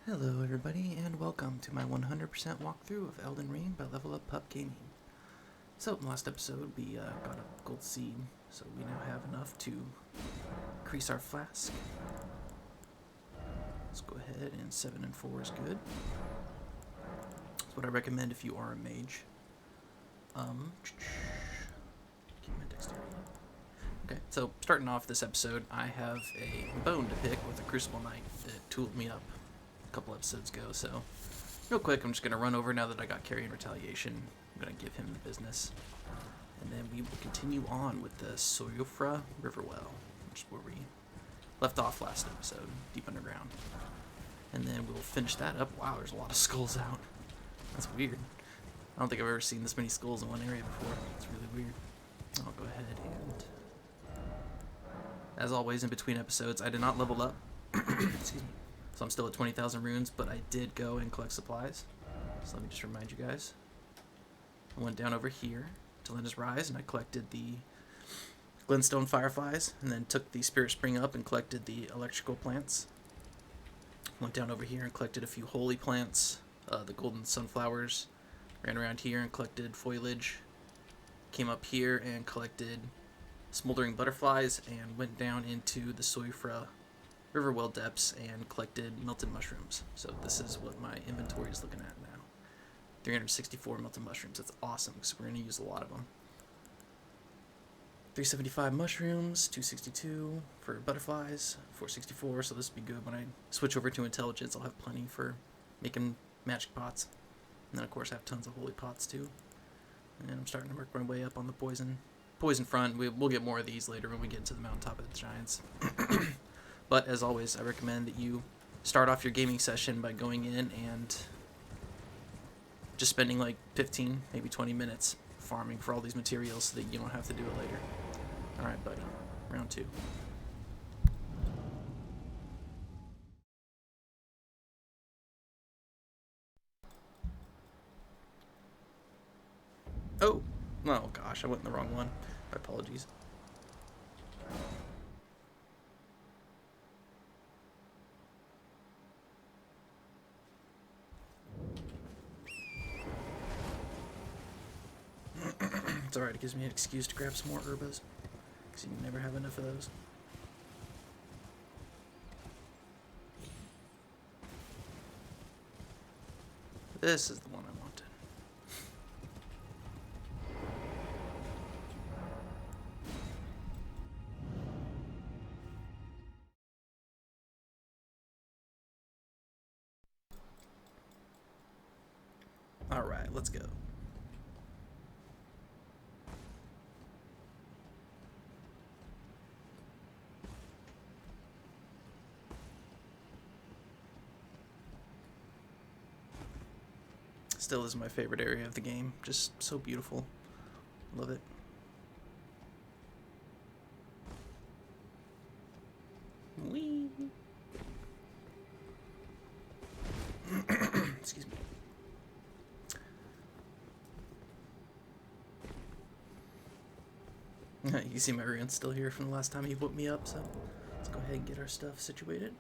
Hello everybody, and welcome to my 100% walkthrough of Elden Ring by Level Up Pup Gaming. So, in the last episode we got a gold seed, so we now have enough to increase our flask. Let's go ahead, and 7 and 4 is good. That's what I recommend if you are a mage. Keep my dexterity up. Okay, so starting off this episode, I have a bone to pick with a Crucible Knight that tooled me up a couple episodes ago, so real quick I'm just going to run over now that I got Carrion Retaliation. I'm going to give him the business. And then we will continue on with the Siofra River well, which is where we left off last episode, deep underground. And then we'll finish that up. Wow, there's a lot of skulls out. That's weird. I don't think I've ever seen this many skulls in one area before. It's really weird. I'll go ahead and... As always, in between episodes, I did not level up. Excuse me. So I'm still at 20,000 runes, but I did go and collect supplies. So let me just remind you guys. I went down over here to Linda's Rise, and I collected the glintstone fireflies, and then took the Spirit Spring up and collected the electrical plants. Went down over here and collected a few holy plants, the golden sunflowers. Ran around here and collected foliage. Came up here and collected smoldering butterflies, and went down into the Siofra River well depths and collected melted mushrooms. So this is what my inventory is looking at now. 364 melted mushrooms. That's awesome because we're going to use a lot of them. 375 mushrooms, 262 for butterflies, 464, so this will be good. When I switch over to intelligence, I'll have plenty for making magic pots. And then of course I have tons of holy pots too. And I'm starting to work my way up on the poison front. We'll get more of these later when we get to the mountaintop of the giants. But as always, I recommend that you start off your gaming session by going in and just spending like 15, maybe 20 minutes farming for all these materials so that you don't have to do it later. Alright, buddy. Round 2. Oh gosh, I went in the wrong one. My apologies. It's alright, it gives me an excuse to grab some more herbas, because you never have enough of those. This is the one I wanted. Alright, let's go. Still is my favorite area of the game. Just so beautiful. Love it. Whee! Excuse me. You see my runes still here from the last time he whooped me up, so let's go ahead and get our stuff situated.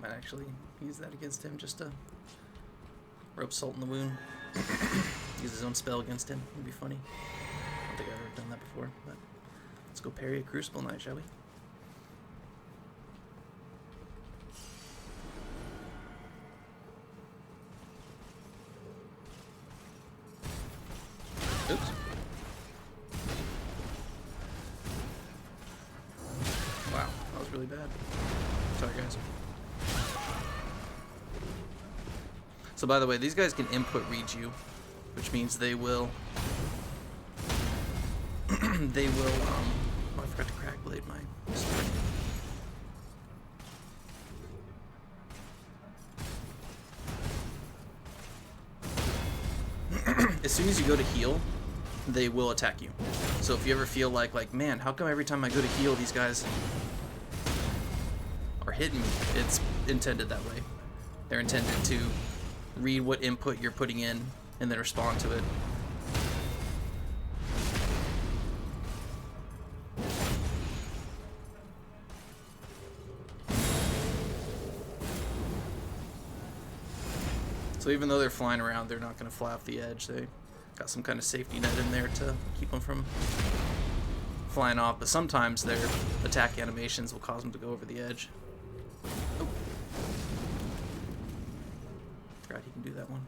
Might actually use that against him just to rub salt in the wound. Use his own spell against him. It'd be funny. I don't think I've ever done that before, but let's go parry a Crucible Knight, shall we? Oops. Wow, that was really bad. Sorry, guys. So by the way, these guys can input read you, which means they will oh, I forgot to crack blade my sword. as soon as you go to heal, they will attack you. So if you ever feel like, man, how come every time I go to heal, these guys are hitting me? It's intended that way. They're intended to read what input you're putting in and then respond to it. So even though they're flying around, they're not going to fly off the edge. They got some kind of safety net in there to keep them from flying off. But sometimes their attack animations will cause them to go over the edge. Oh. Forgot he can do that one.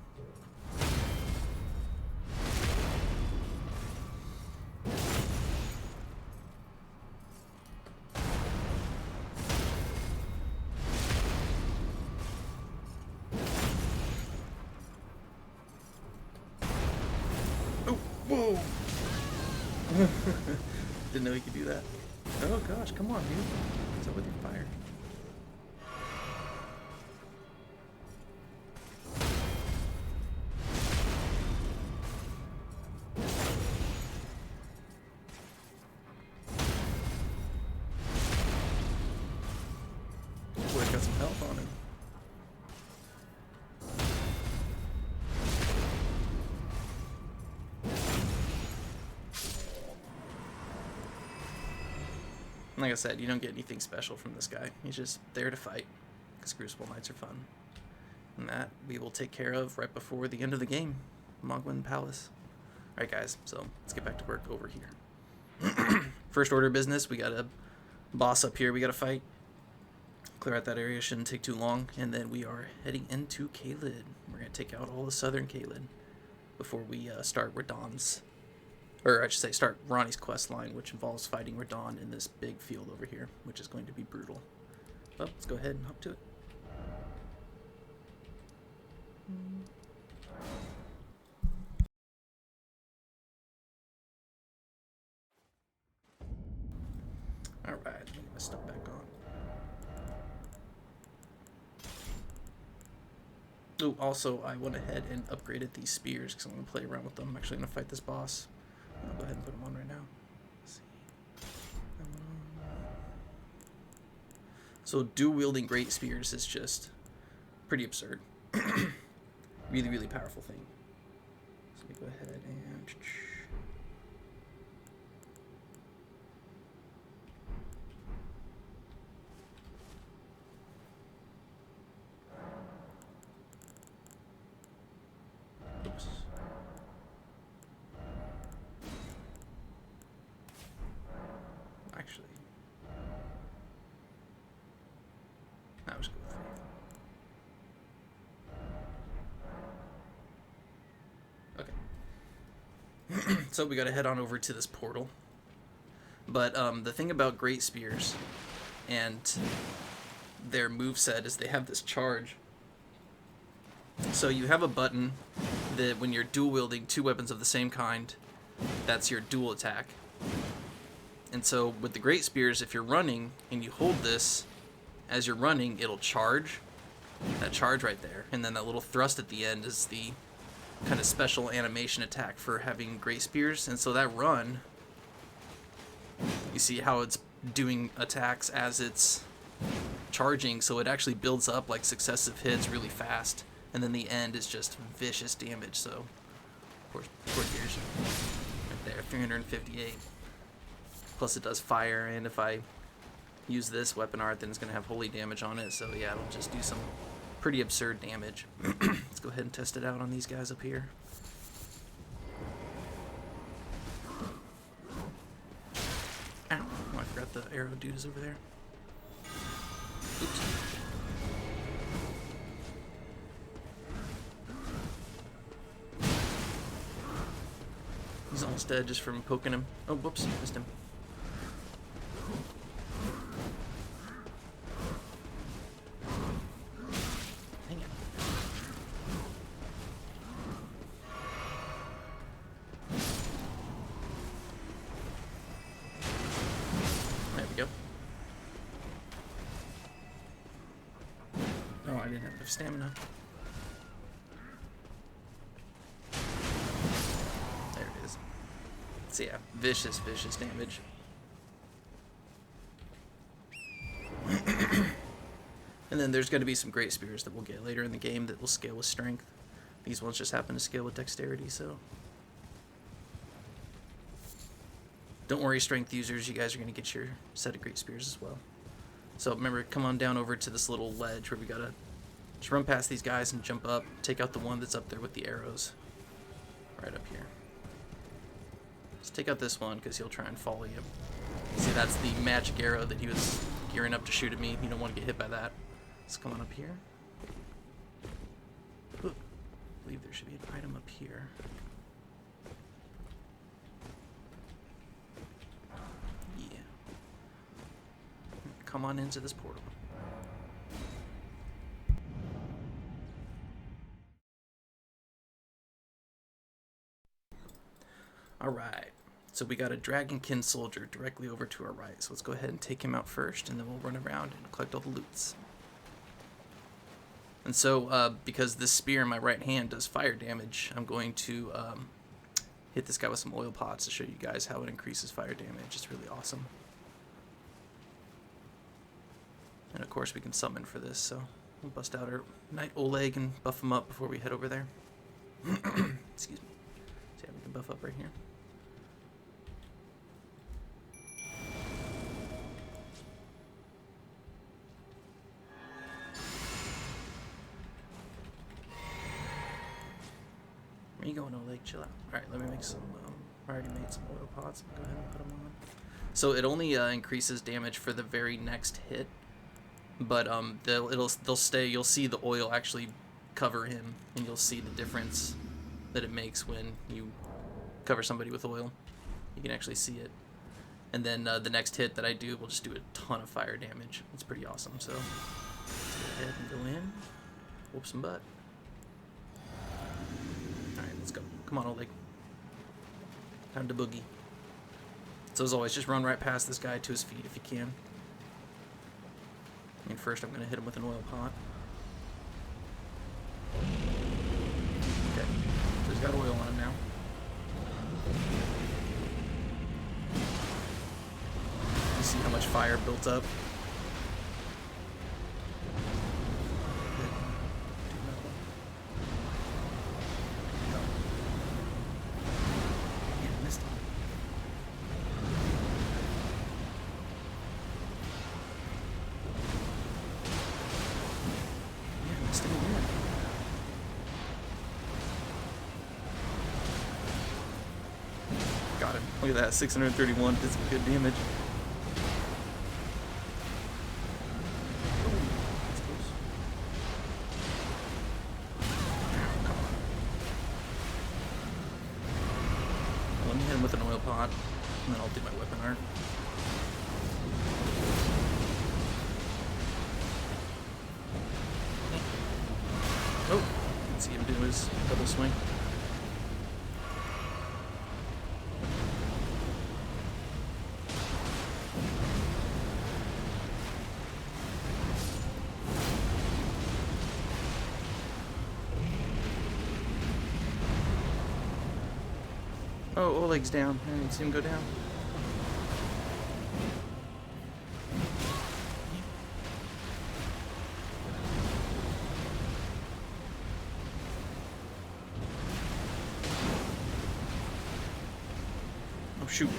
Whoa! Didn't know he could do that. Oh gosh, come on, dude. What's up with your fire? Boy, got some health on him. Like I said, you don't get anything special from this guy. He's just there to fight, because Crucible Knights are fun. And that we will take care of right before the end of the game, Mogwin Palace. Alright guys, so let's get back to work over here. First order of business, we got a boss up here we gotta fight. Clear out that area, shouldn't take too long. And then we are heading into Caelid. We're gonna take out all the Southern Caelid before we start Radahn's, or I should say start Ronnie's quest line, which involves fighting Radahn in this big field over here, which is going to be brutal. Well, let's go ahead and hop to it. Alright, let me get my stuff back on. Oh, also, I went ahead and upgraded these spears because I'm going to play around with them. I'm actually going to fight this boss. I'll go ahead and put them on right now. Let's see. So dual wielding great spears is just pretty absurd. Really, really powerful thing. So let me go ahead and oops. Actually, that was good. Okay. So we gotta head on over to this portal. But the thing about great spears and their moveset is they have this charge. So you have a button that when you're dual wielding two weapons of the same kind, that's your dual attack. And so with the great spears, if you're running and you hold this as you're running, it'll charge. That charge right there. And then that little thrust at the end is the kind of special animation attack for having great spears. And so that run, you see how it's doing attacks as it's charging, so it actually builds up like successive hits really fast. And then the end is just vicious damage. So, poor gears. Right there, 358. Plus it does fire, and if I use this weapon art, then it's going to have holy damage on it. So yeah, it'll just do some pretty absurd damage. Let's go ahead and test it out on these guys up here. Ow. Oh, I forgot the arrow dude is over there. Oops. He's almost dead just from poking him. Oh, whoops, missed him. Hang it. There we go. Oh, I didn't have enough stamina. So yeah, vicious damage. And then there's going to be some great spears that we'll get later in the game that will scale with strength. These ones just happen to scale with dexterity, so... Don't worry, strength users, you guys are going to get your set of great spears as well. So remember, come on down over to this little ledge where we gotta just run past these guys and jump up. Take out the one that's up there with the arrows. Right up here. Let's take out this one because he'll try and follow you. See, that's the magic arrow that he was gearing up to shoot at me. You don't want to get hit by that. Let's come on up here. Ooh, I believe there should be an item up here. Yeah. Come on into this portal. Alright, so we got a Dragonkin soldier directly over to our right, so let's go ahead and take him out first, and then we'll run around and collect all the loots. And so, because this spear in my right hand does fire damage, I'm going to hit this guy with some oil pots to show you guys how it increases fire damage. It's really awesome. And of course we can summon for this, so we'll bust out our Knight Oleg and buff him up before we head over there. Excuse me. So yeah, we can buff up right here. Where you going, Oleg? Chill out. Alright, let me make some, I already made some oil pots. Go ahead and put them on. So it only increases damage for the very next hit. But they'll stay, you'll see the oil actually cover him, and you'll see the difference that it makes when you cover somebody with oil. You can actually see it. And then the next hit that I do will just do a ton of fire damage. It's pretty awesome, so let's go ahead and go in, whoop some butt. Alright, let's go. Come on, Oleg. Time to boogie. So as always, just run right past this guy to his feet if you can. And first I'm going to hit him with an oil pot. Okay, so he's got oil on him now. You see how much fire built up? Got him. Look at that, 631 did some good damage. That's close. Come on. Let me hit him with an oil pot, and then I'll do my weapon art. Oh, you can see him do his double swing. Oh, Oleg's down. I didn't see him go down. Oh, shoot.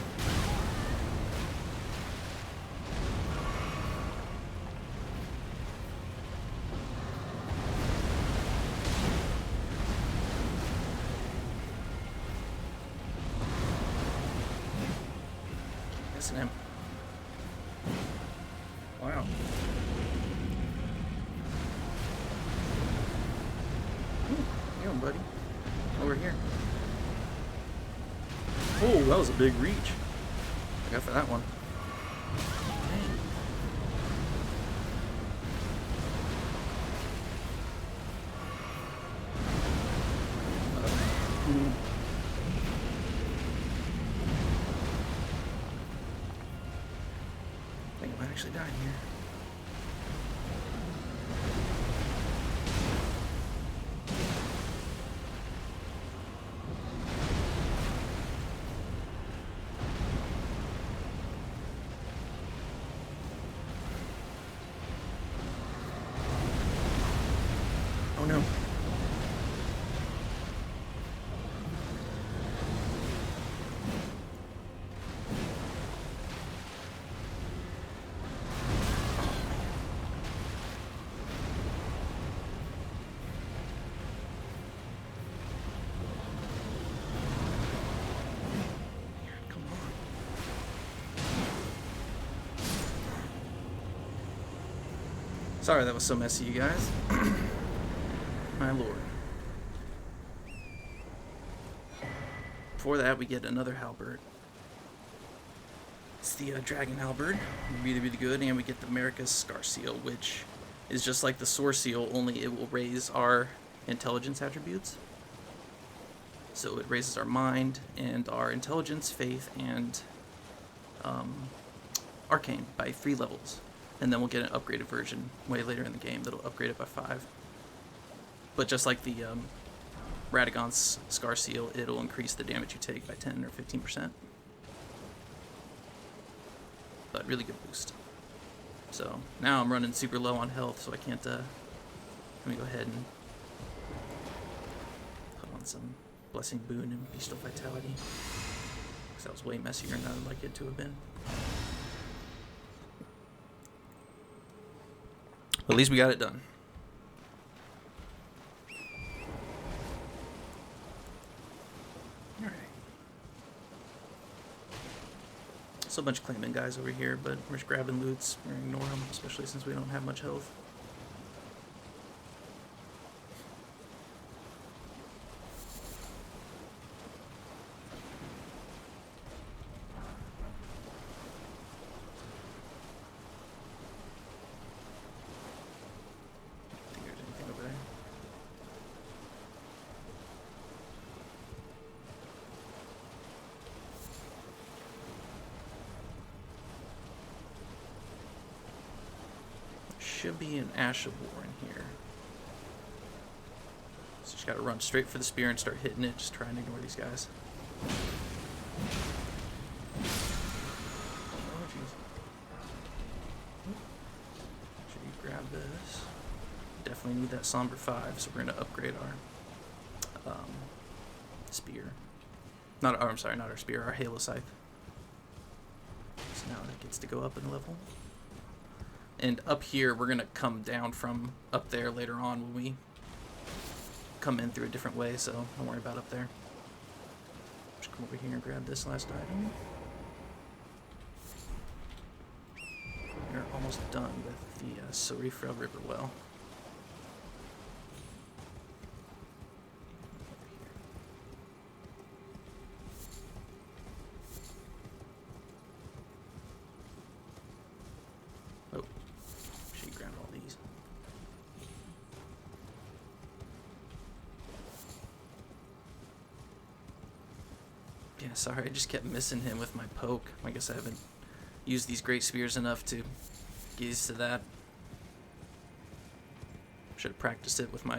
Him. Wow. Ooh, you buddy. Over here. Oh, that was a big reach. I got for that one. Dang. I think I might actually die here. Oh no. Sorry that was so messy, you guys. My lord. Before that, we get another halberd. It's the dragon halberd. Really, really good. And we get the America's Scar Seal, which is just like the Sword Seal, only it will raise our intelligence attributes. So it raises our mind and our intelligence, faith, and arcane by 3 levels. And then we'll get an upgraded version way later in the game that'll upgrade it by 5. But just like the Radahn Scar Seal, it'll increase the damage you take by 10 or 15%. But really good boost. So now I'm running super low on health, so I can't. Let me go ahead and put on some Blessing Boon and Bestial Vitality, because that was way messier than I'd like it to have been. At least we got it done. Alright. So a bunch of claiming guys over here, but we're just grabbing loots. We're gonna ignore them, especially since we don't have much health. Should be an Ash of War in here. So just gotta run straight for the spear and start hitting it. Just try and ignore these guys. Oh jeez. Should you grab this? Definitely need that Somber 5, so we're gonna upgrade our spear. I'm sorry, not our spear, our Halo Scythe. So now it gets to go up in level. And up here, we're going to come down from up there later on when we come in through a different way, so don't worry about up there. Just come over here and grab this last item. We're almost done with the Siofra River well. Yeah, sorry, I just kept missing him with my poke. I guess I haven't used these great spears enough to get used to that. Should have practiced it with my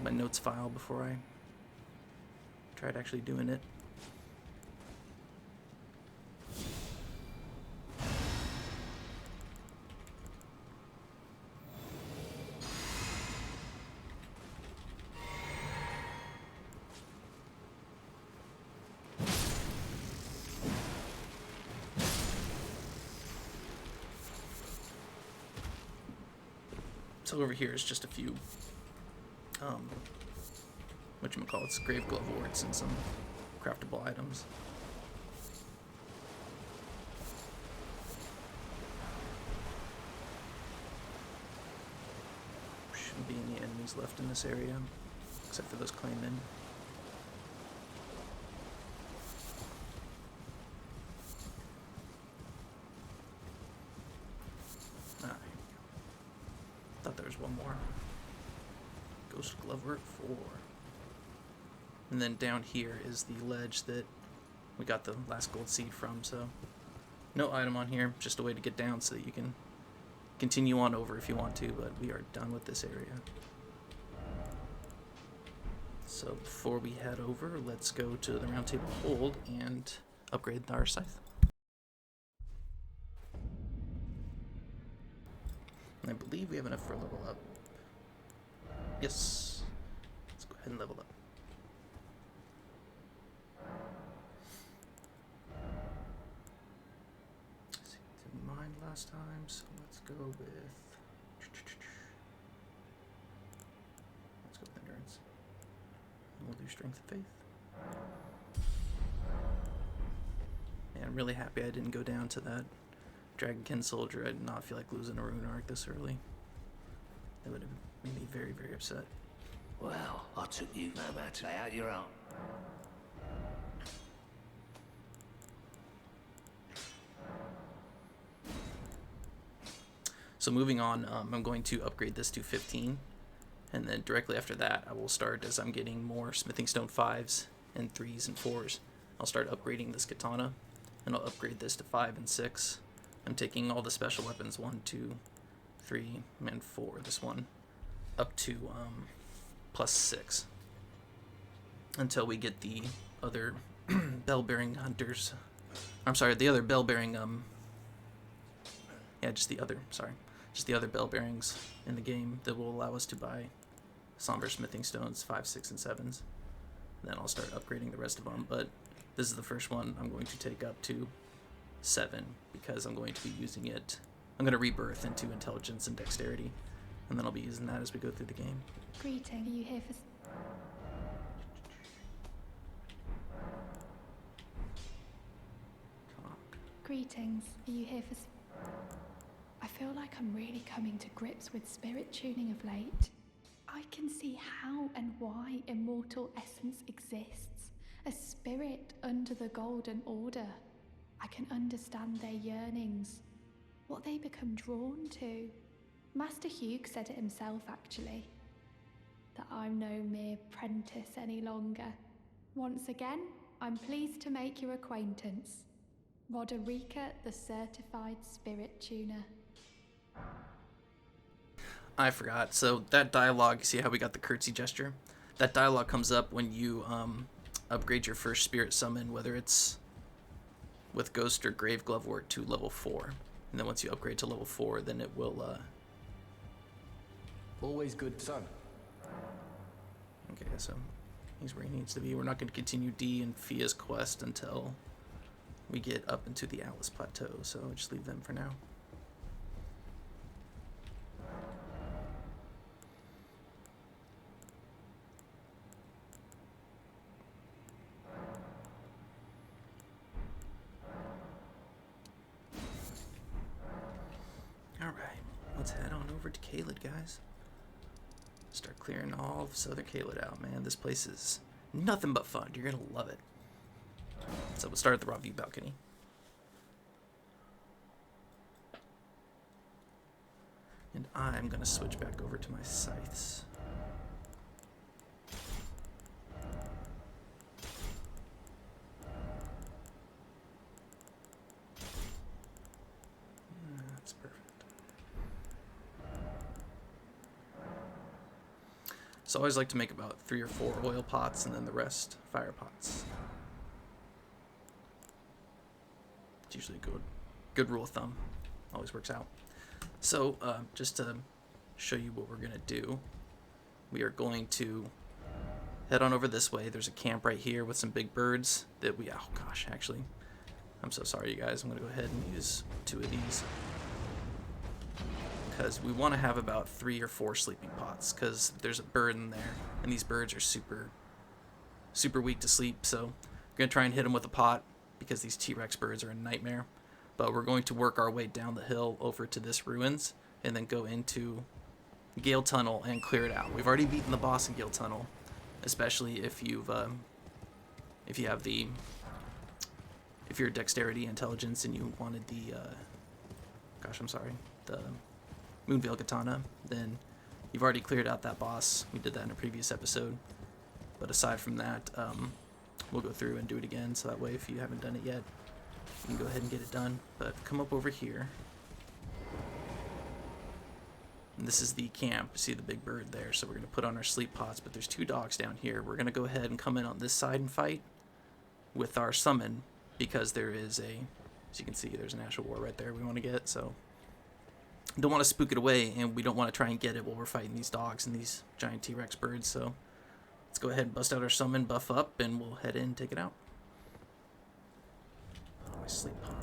my notes file before I tried actually doing it. So over here is just a few, whatchamacallits, grave glove warts and some craftable items. Shouldn't be any enemies left in this area, except for those claiming. Thought there was one more. Ghost Glover 4. And then down here is the ledge that we got the last gold seed from, so no item on here, just a way to get down so that you can continue on over if you want to, but we are done with this area. So before we head over, let's go to the Round Table Hold and upgrade our scythe. I believe we have enough for a level up. Yes. Let's go ahead and level up. Let's see, didn't mind last time, so let's go with endurance. And we'll do strength of faith. Yeah, I'm really happy I didn't go down to that Dragonkin soldier. I did not feel like losing a rune arc this early. That would have made me very, very upset. Well, I took you no matter. Lay out your own. So moving on, I'm going to upgrade this to 15. And then directly after that, I will start, as I'm getting more smithing stone 5s and 3s and 4s, I'll start upgrading this katana. And I'll upgrade this to 5 and 6. I'm taking all the special weapons, 1, 2, 3, and 4, this one, up to plus 6. Until we get the other bell-bearing hunters. I'm sorry, the other bell-bearing, just the other bell bearings in the game that will allow us to buy somber smithing stones 5, 6, and 7s. Then I'll start upgrading the rest of them, but this is the first one I'm going to take up to 7 because I'm going to be using it. I'm going to rebirth into intelligence and dexterity, and then I'll be using that as we go through the game. Greeting, are you here for... Greetings, are you here for... I feel like I'm really coming to grips with spirit tuning of late. I can see how and why immortal essence exists. A spirit under the Golden Order. I can understand their yearnings, what they become drawn to. Master Hugh said it himself, actually, that I'm no mere apprentice any longer. Once again, I'm pleased to make your acquaintance. Roderica, the certified spirit tuner. I forgot. So that dialogue, see how we got the curtsy gesture? That dialogue comes up when you upgrade your first spirit summon, whether it's with Ghost or Grave Glove work, to level 4. And then once you upgrade to level 4, then it will... Always good, son. Okay, so he's where he needs to be. We're not going to continue D and Fia's quest until we get up into the Atlas Plateau, so I'll just leave them for now. Alright, let's head on over to Caelid, guys. Start clearing all of Southern Caelid out, man. This place is nothing but fun. You're gonna love it. So we'll start at the Raw View balcony. And I'm gonna switch back over to my scythes. That's perfect. So I always like to make about 3 or 4 oil pots and then the rest fire pots. It's usually a good rule of thumb. Always works out. So just to show you what we're going to do, we are going to head on over this way. There's a camp right here with some big birds that we... Oh gosh, actually, I'm so sorry, you guys. I'm going to go ahead and use 2 of these. Because we want to have about 3 or 4 sleeping pots, because there's a bird in there, and these birds are super weak to sleep, so we're going to try and hit them with a pot, because these T-Rex birds are a nightmare. But we're going to work our way down the hill over to this ruins, and then go into Gael Tunnel and clear it out. We've already beaten the boss in Gael Tunnel, especially if you're dexterity intelligence and you wanted the the Moonveil Katana, then you've already cleared out that boss. We did that in a previous episode. But aside from that, we'll go through and do it again, so that way if you haven't done it yet, you can go ahead and get it done. But come up over here. And this is the camp. See the big bird there, so we're going to put on our sleep pots, but there's 2 dogs down here. We're going to go ahead and come in on this side and fight with our summon, because there is as you can see, there's an Ash of War right there we want to get, so don't want to spook it away, and we don't want to try and get it while we're fighting these dogs and these giant T-Rex birds. So let's go ahead and bust out our summon, buff up, and we'll head in and take it out. Oh, my sleep pod.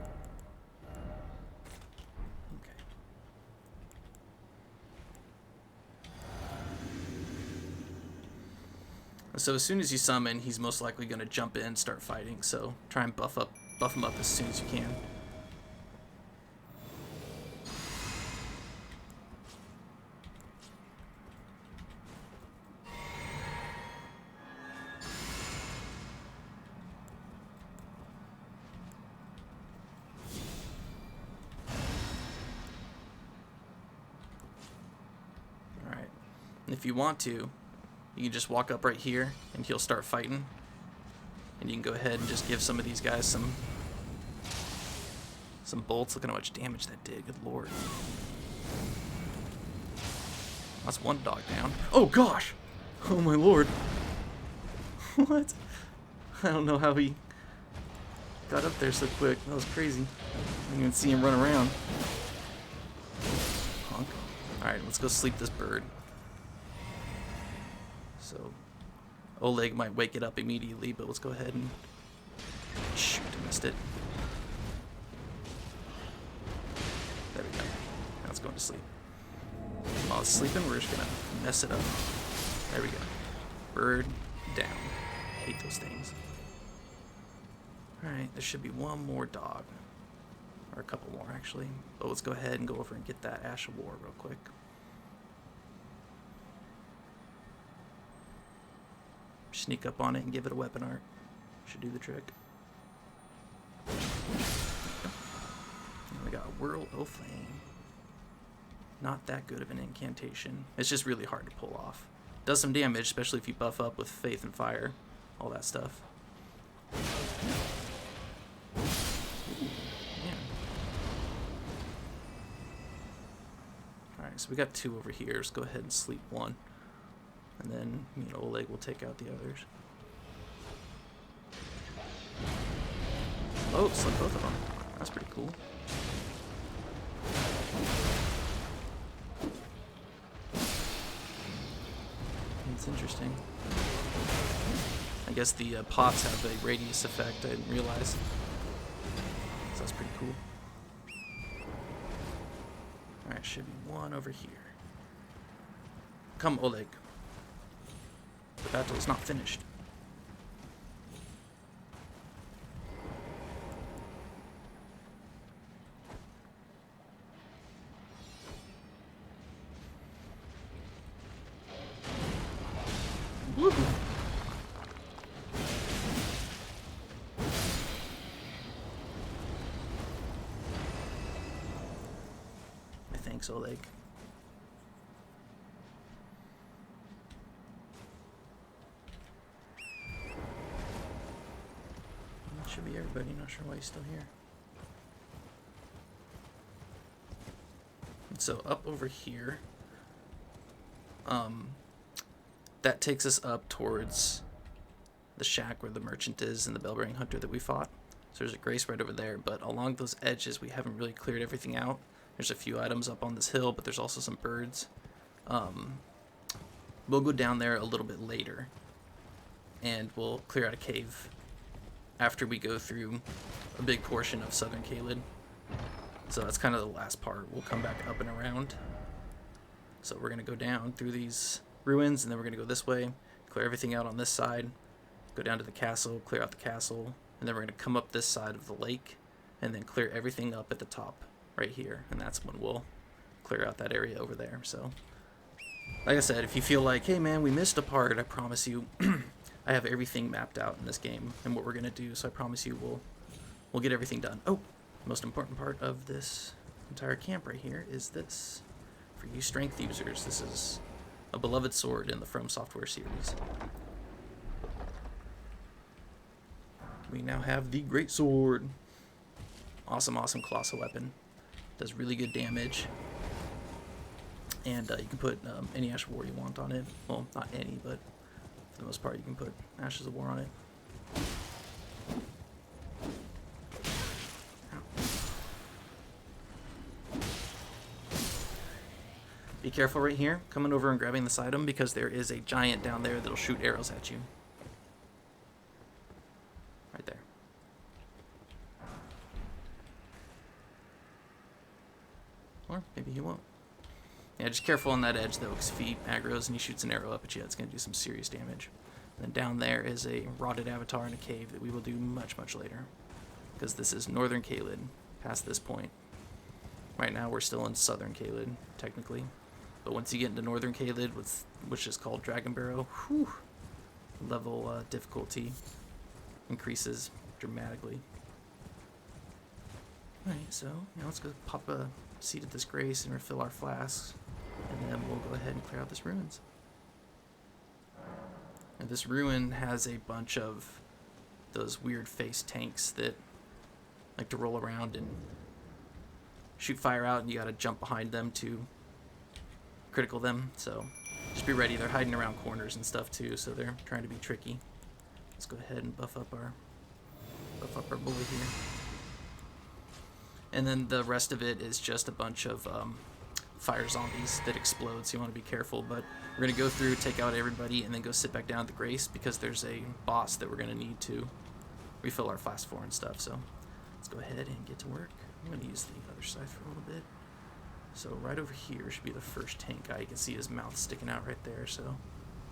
Okay. So as soon as you summon, he's most likely going to jump in and start fighting. So try and buff him up as soon as you can. Alright. And if you want to, you can just walk up right here, and he'll start fighting. And you can go ahead and just give some of these guys some bolts. Look at how much damage that did. Good lord. That's one dog down. Oh gosh! Oh my lord. What? I don't know how he got up there so quick. That was crazy. I didn't even see him run around. Punk. Alright, let's go sleep this bird. So, Oleg might wake it up immediately, but let's go ahead and... Shoot, I missed it. There we go. Now it's going to sleep. While it's sleeping, we're just going to mess it up. There we go. Bird down. Hate those things. Alright, there should be one more dog. Or a couple more, actually. But let's go ahead and go over and get that Ash of War real quick. Sneak up on it and give it a weapon art. Should do the trick. And we got a Whirl o' Flame. Not that good of an incantation. It's just really hard to pull off. Does some damage, especially if you buff up with Faith and Fire. All that stuff. Yeah. Alright, so we got two over here. Let's go ahead and sleep one. And then, you know, Oleg will take out the others. Oh, slept both of them. That's pretty cool. It's interesting. I guess the pots have a radius effect. I didn't realize. So that's pretty cool. Alright, should be one over here. Come, Oleg. The battle is not finished. Woo! Thanks, Oleg. That should be everybody. Not sure why he's still here. And so up over here, that takes us up towards the shack where the merchant is and the bell-bearing hunter that we fought. So there's a grace right over there, but along those edges we haven't really cleared everything out. There's a few items up on this hill, but there's also some birds. We'll go down there a little bit later, and we'll clear out a cave after we go through a big portion of Southern Caelid. So that's kind of the last part. We'll come back up and around. So we're going to go down through these ruins, and then we're going to go this way, clear everything out on this side, go down to the castle, clear out the castle, and then we're going to come up this side of the lake, and then clear everything up at the top right here, and that's when we'll clear out that area over there. So, like I said, if you feel like, hey man, we missed a part, I promise you, I have everything mapped out in this game and what we're going to do, so I promise you we'll get everything done. Oh, the most important part of this entire camp right here is this. For you strength users, this is a beloved sword in the From Software series. We now have the Great Sword. Awesome, awesome colossal weapon. Does really good damage. And you can put any Ash of War you want on it. Well, not any, but for the most part you can put Ashes of War on it. Be careful right here, coming over and grabbing this item, because there is a giant down there that'll shoot arrows at you. Right there. Or maybe he won't. Yeah, just careful on that edge though, because if he aggroes and he shoots an arrow up at you, it's going to do some serious damage. And then down there is a rotted avatar in a cave that we will do much, much later. Because this is Northern Caelid, past this point. Right now we're still in Southern Caelid, technically. But once you get into Northern Caelid, which is called Dragon Barrow, whew, level difficulty increases dramatically. Alright, so now let's go pop a seat at this grace and refill our flasks. And then we'll go ahead and clear out this ruins. And this ruin has a bunch of those weird face tanks that like to roll around and shoot fire out, and you gotta jump behind them to critical them. So just be ready. They're hiding around corners and stuff too, so they're trying to be tricky. Let's go ahead and buff up our bully here. And then the rest of it is just a bunch of fire zombies that explode, so you want to be careful. But we're going to go through, take out everybody, and then go sit back down at the Grace, because there's a boss that we're going to need to refill our flask for and stuff. So let's go ahead and get to work. I'm going to use the other side for a little bit. So right over here should be the first tank guy. You can see his mouth sticking out right there, so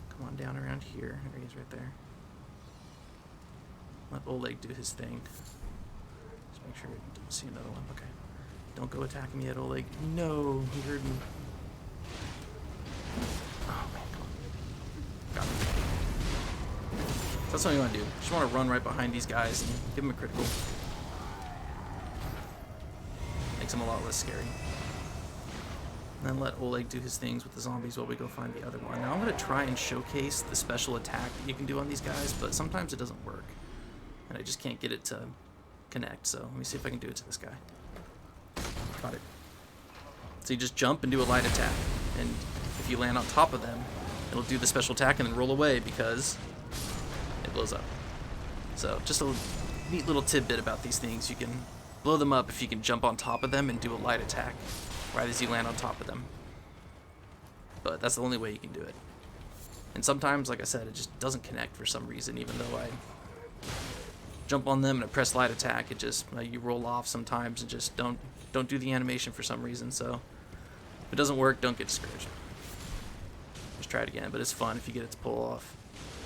come on down around here. There he is right there. Let Oleg do his thing. Just make sure he didn't see another one. Okay. Don't go attacking me at Oleg. No, he heard me. Oh man, come on. Got him. So that's what you want to do. Just want to run right behind these guys and give them a critical. Makes them a lot less scary. And then let Oleg do his things with the zombies while we go find the other one. Now I'm going to try and showcase the special attack that you can do on these guys, but sometimes it doesn't work. And I just can't get it to connect, so let me see if I can do it to this guy. Got it. So you just jump and do a light attack, and if you land on top of them, it'll do the special attack and then roll away because it blows up. So just a neat little tidbit about these things. You can blow them up if you can jump on top of them and do a light attack right as you land on top of them. But that's the only way you can do it. And sometimes, like I said, it just doesn't connect for some reason, even though I jump on them and I press light attack. It just, you roll off sometimes and just don't do the animation for some reason. So if it doesn't work, don't get discouraged. Just try it again, but it's fun if you get it to pull off.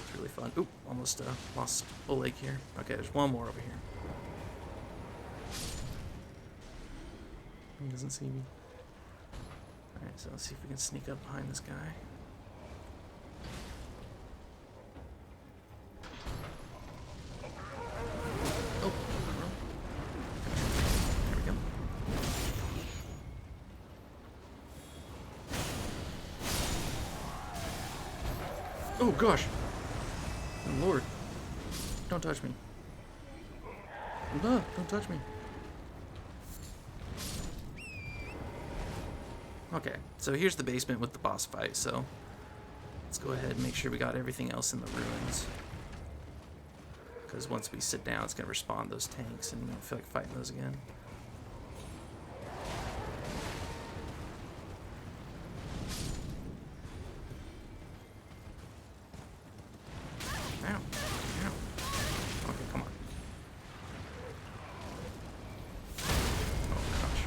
It's really fun. Oop, almost lost Oleg here. Okay, there's one more over here. He doesn't see me. Alright, so let's see if we can sneak up behind this guy. Oh, there we go. Oh gosh! Oh Lord! Don't touch me! No, don't touch me! Okay, so here's the basement with the boss fight, so let's go ahead and make sure we got everything else in the ruins. Because once we sit down, it's going to respawn those tanks, and we don't feel like fighting those again. Ow. Ow. Okay, come on. Oh, gosh.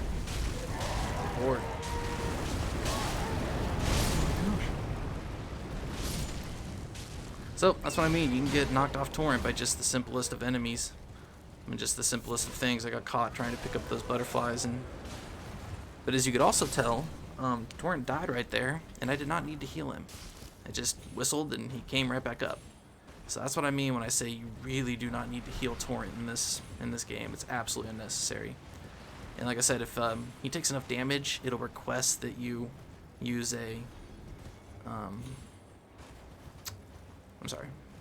Lord. So, that's what I mean. You can get knocked off Torrent by just the simplest of enemies. I mean, just the simplest of things. I got caught trying to pick up those butterflies. But as you could also tell, Torrent died right there, and I did not need to heal him. I just whistled, and he came right back up. So that's what I mean when I say you really do not need to heal Torrent in this game. It's absolutely unnecessary. And like I said, if he takes enough damage, it'll request that you use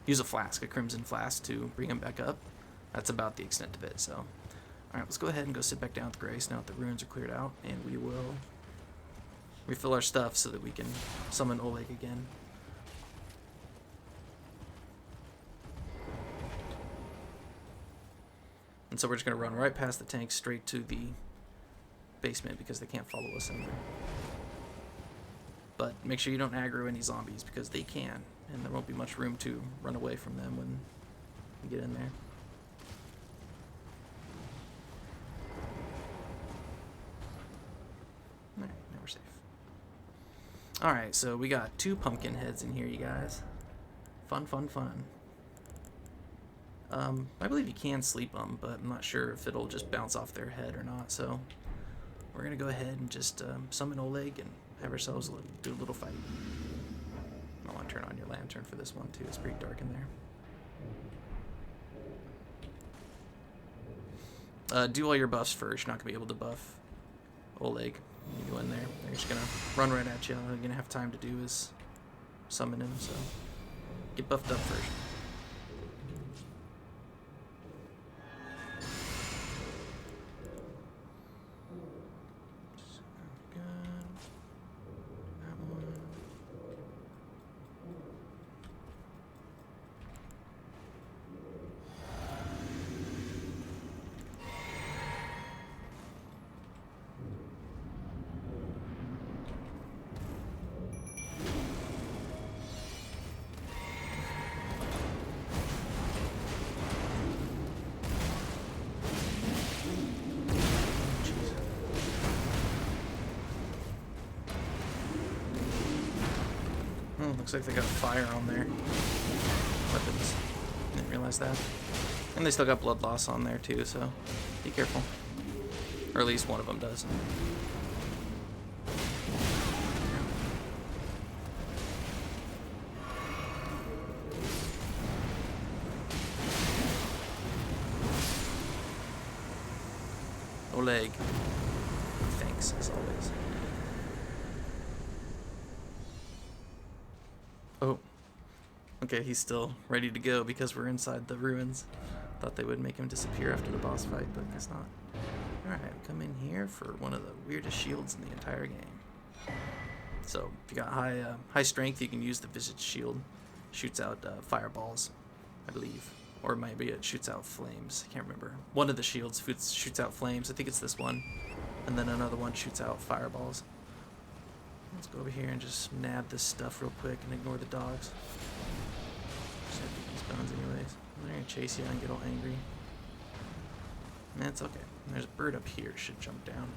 use a flask, a crimson flask, to bring him back up. That's about the extent of it, so. Alright, let's go ahead and go sit back down with Grace now that the ruins are cleared out, and we will refill our stuff so that we can summon Oleg again. And so we're just going to run right past the tanks straight to the basement because they can't follow us in there. But make sure you don't aggro any zombies, because they can, and there won't be much room to run away from them when you get in there. Alright, now we're safe. Alright, so we got 2 pumpkin heads in here, you guys. Fun, fun, fun. I believe you can sleep them, but I'm not sure if it'll just bounce off their head or not, so we're gonna go ahead and just summon Oleg and have ourselves do a little fight. I want to turn on your lantern for this one too, it's pretty dark in there. Do all your buffs first. You're not gonna be able to buff Oleg when you go in there. They're just gonna run right at you. All you're gonna have time to do is summon him, so get buffed up first. Looks like they got fire on their weapons. Didn't realize that. And they still got blood loss on there too, so be careful. Or at least one of them does. Oleg. Thanks, as always. Oh. Okay, he's still ready to go because we're inside the ruins. Thought they would make him disappear after the boss fight, but guess not. Alright, come in here for one of the weirdest shields in the entire game. So, if you got high strength, you can use the Visage Shield. Shoots out fireballs, I believe. Or maybe it shoots out flames. I can't remember. One of the shields shoots out flames. I think it's this one. And then another one shoots out fireballs. Let's go over here and just nab this stuff real quick and ignore the dogs. Just have to get these bones anyways. They're gonna chase you and get all angry. That's okay. And there's a bird up here. Should jump down.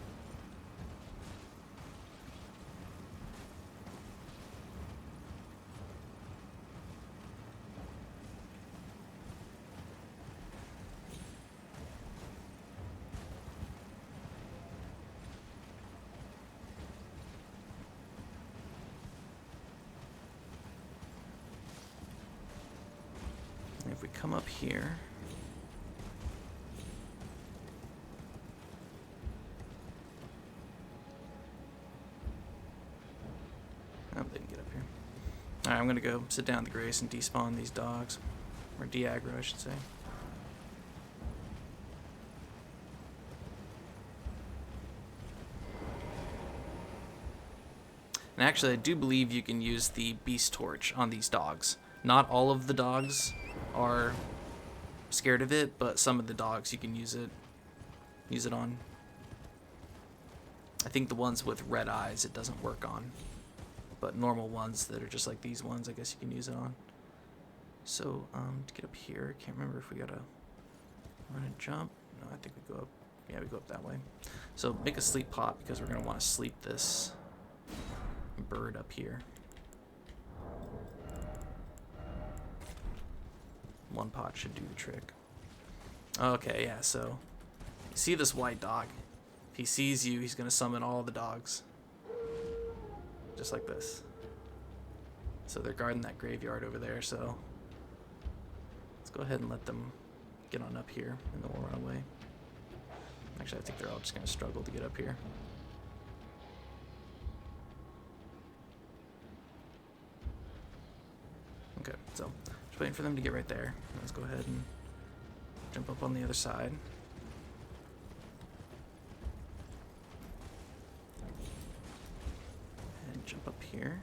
If we come up here, oh, they didn't get up here. Alright, I'm gonna go sit down in the grace and despawn these dogs, or de-aggro, I should say. And actually, I do believe you can use the Beast Torch on these dogs. Not all of the dogs are scared of it, but some of the dogs you can use it on. I think the ones with red eyes it doesn't work on, but normal ones that are just like these ones, I guess you can use it on. So to get up here, can't remember if we gotta run and jump. No, I think we go up. Yeah, we go up that way. So make a sleep pot because we're gonna want to sleep this bird up here. One pot should do the trick. Okay, yeah, so you see this white dog. If he sees you, he's gonna summon all the dogs. Just like this. So they're guarding that graveyard over there, so let's go ahead and let them get on up here and then we'll run away. Actually, I think they're all just gonna struggle to get up here. Okay, so just waiting for them to get right there. Let's go ahead and jump up on the other side. And jump up here.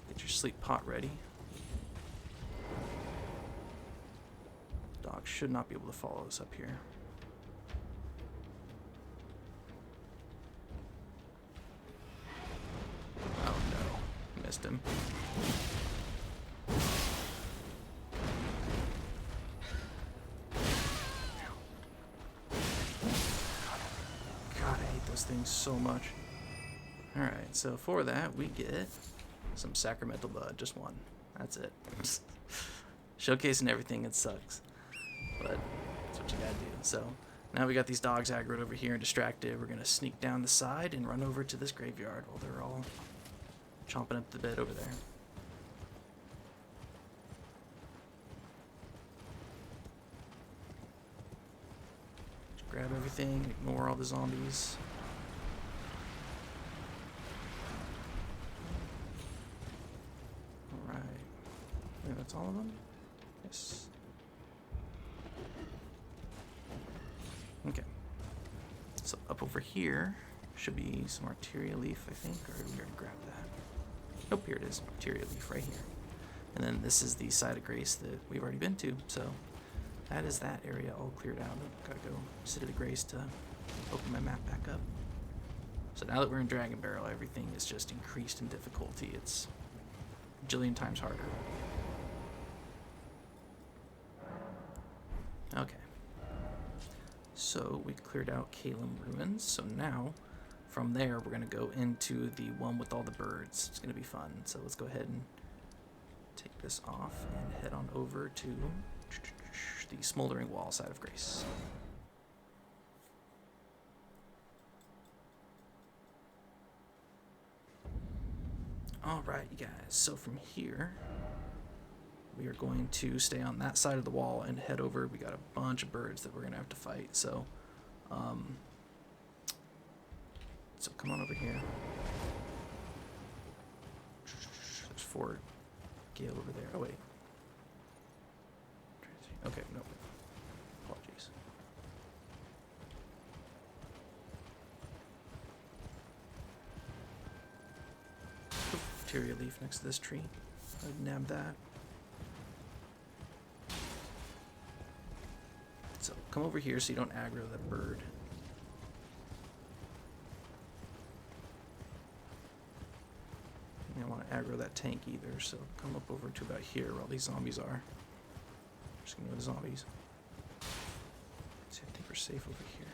Get your sleep pot ready. Dogs should not be able to follow us up here. missed him. God, I hate those things so much. Alright, so for that, we get some Sacramental Blood. Just one. That's it. Showcasing everything, it sucks. But that's what you gotta do. So, now we got these dogs aggroed over here and distracted. We're gonna sneak down the side and run over to this graveyard while they're all chomping up the bed over there. Just grab everything, ignore all the zombies. Alright. I think that's all of them? Yes. Okay. So up over here should be some Arteria Leaf, I think, or we already grabbed that. Nope, here it is, Arteria Leaf right here. And then this is the side of Grace that we've already been to, so that is that area all cleared out. I've gotta go sit at the Grace to open my map back up. So now that we're in Dragon Barrel, everything is just increased in difficulty. It's a jillion times harder. Okay. So we cleared out Caelem Ruins, so now from there we're going to go into the one with all the birds. It's going to be fun, so let's go ahead and take this off and head on over to the Smoldering Wall side of Grace. Alright, you guys, so from here we are going to stay on that side of the wall and head over. We got a bunch of birds that we're going to have to fight, so come on over here. There's 4 Gael over there. Oh, wait. Okay, no. Apologies. Arteria Leaf next to this tree. I'd nab that. So come over here so you don't aggro that bird. You don't want to aggro that tank either, so come up over to about here where all these zombies are. Just gonna go to zombies. See, I think we're safe over here.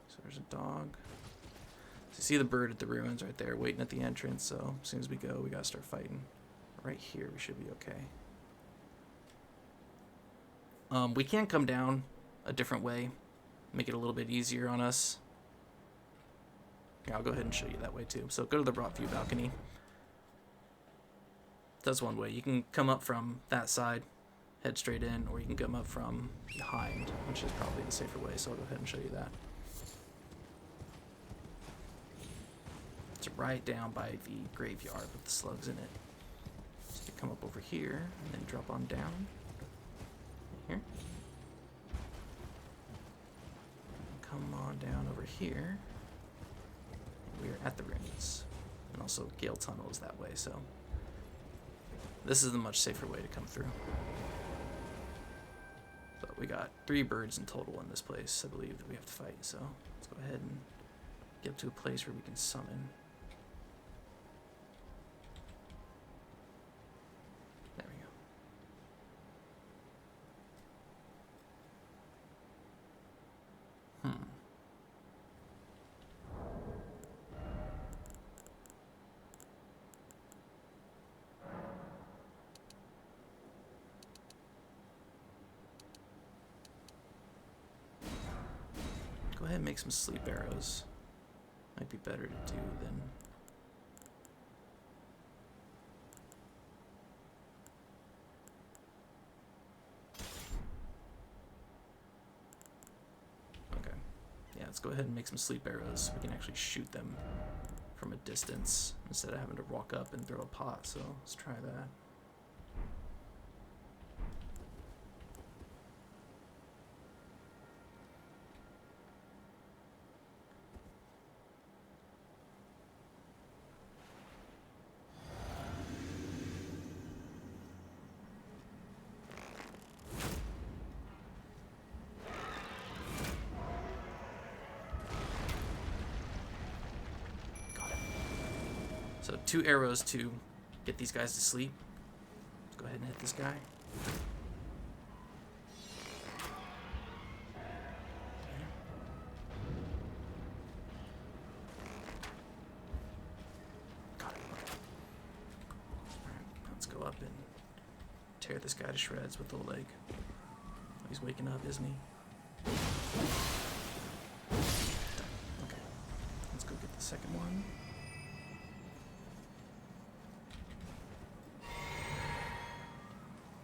So there's a dog. So you see the bird at the ruins right there waiting at the entrance, so as soon as we go, we gotta start fighting. Right here, we should be okay. We can come down a different way, make it a little bit easier on us. Yeah, I'll go ahead and show you that way too. So go to the broad view balcony. That's one way. You can come up from that side, head straight in, or you can come up from behind, which is probably the safer way, so I'll go ahead and show you that. It's right down by the graveyard with the slugs in it. So you come up over here, and then drop on down. Here. Come on down over here. We're at the ruins. And also Gael Tunnel is that way, so this is the much safer way to come through. So we got 3 birds in total in this place, I believe, that we have to fight, so let's go ahead and get up to a place where we can summon. There we go. Go ahead and make some sleep arrows. Might be better to do than... Okay. Yeah, let's go ahead and make some sleep arrows so we can actually shoot them from a distance instead of having to walk up and throw a pot, so let's try that. So 2 arrows to get these guys to sleep. Let's go ahead and hit this guy. Got it. Alright, let's go up and tear this guy to shreds with the leg. He's waking up, isn't he? Okay. Let's go get the second one.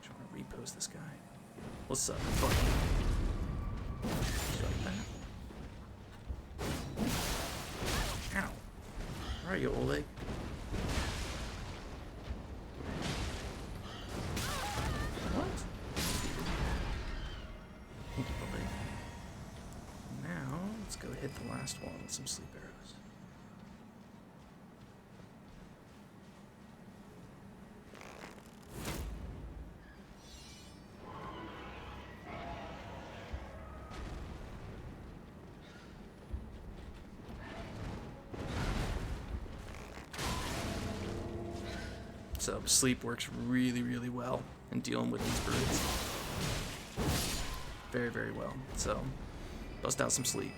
Trying to repost this guy. What's up, buddy? You like that? Ow. Where are you, Oleg? Hit the last one with some sleep arrows. So sleep works really, really well in dealing with these birds. Very, very well. So bust out some sleep.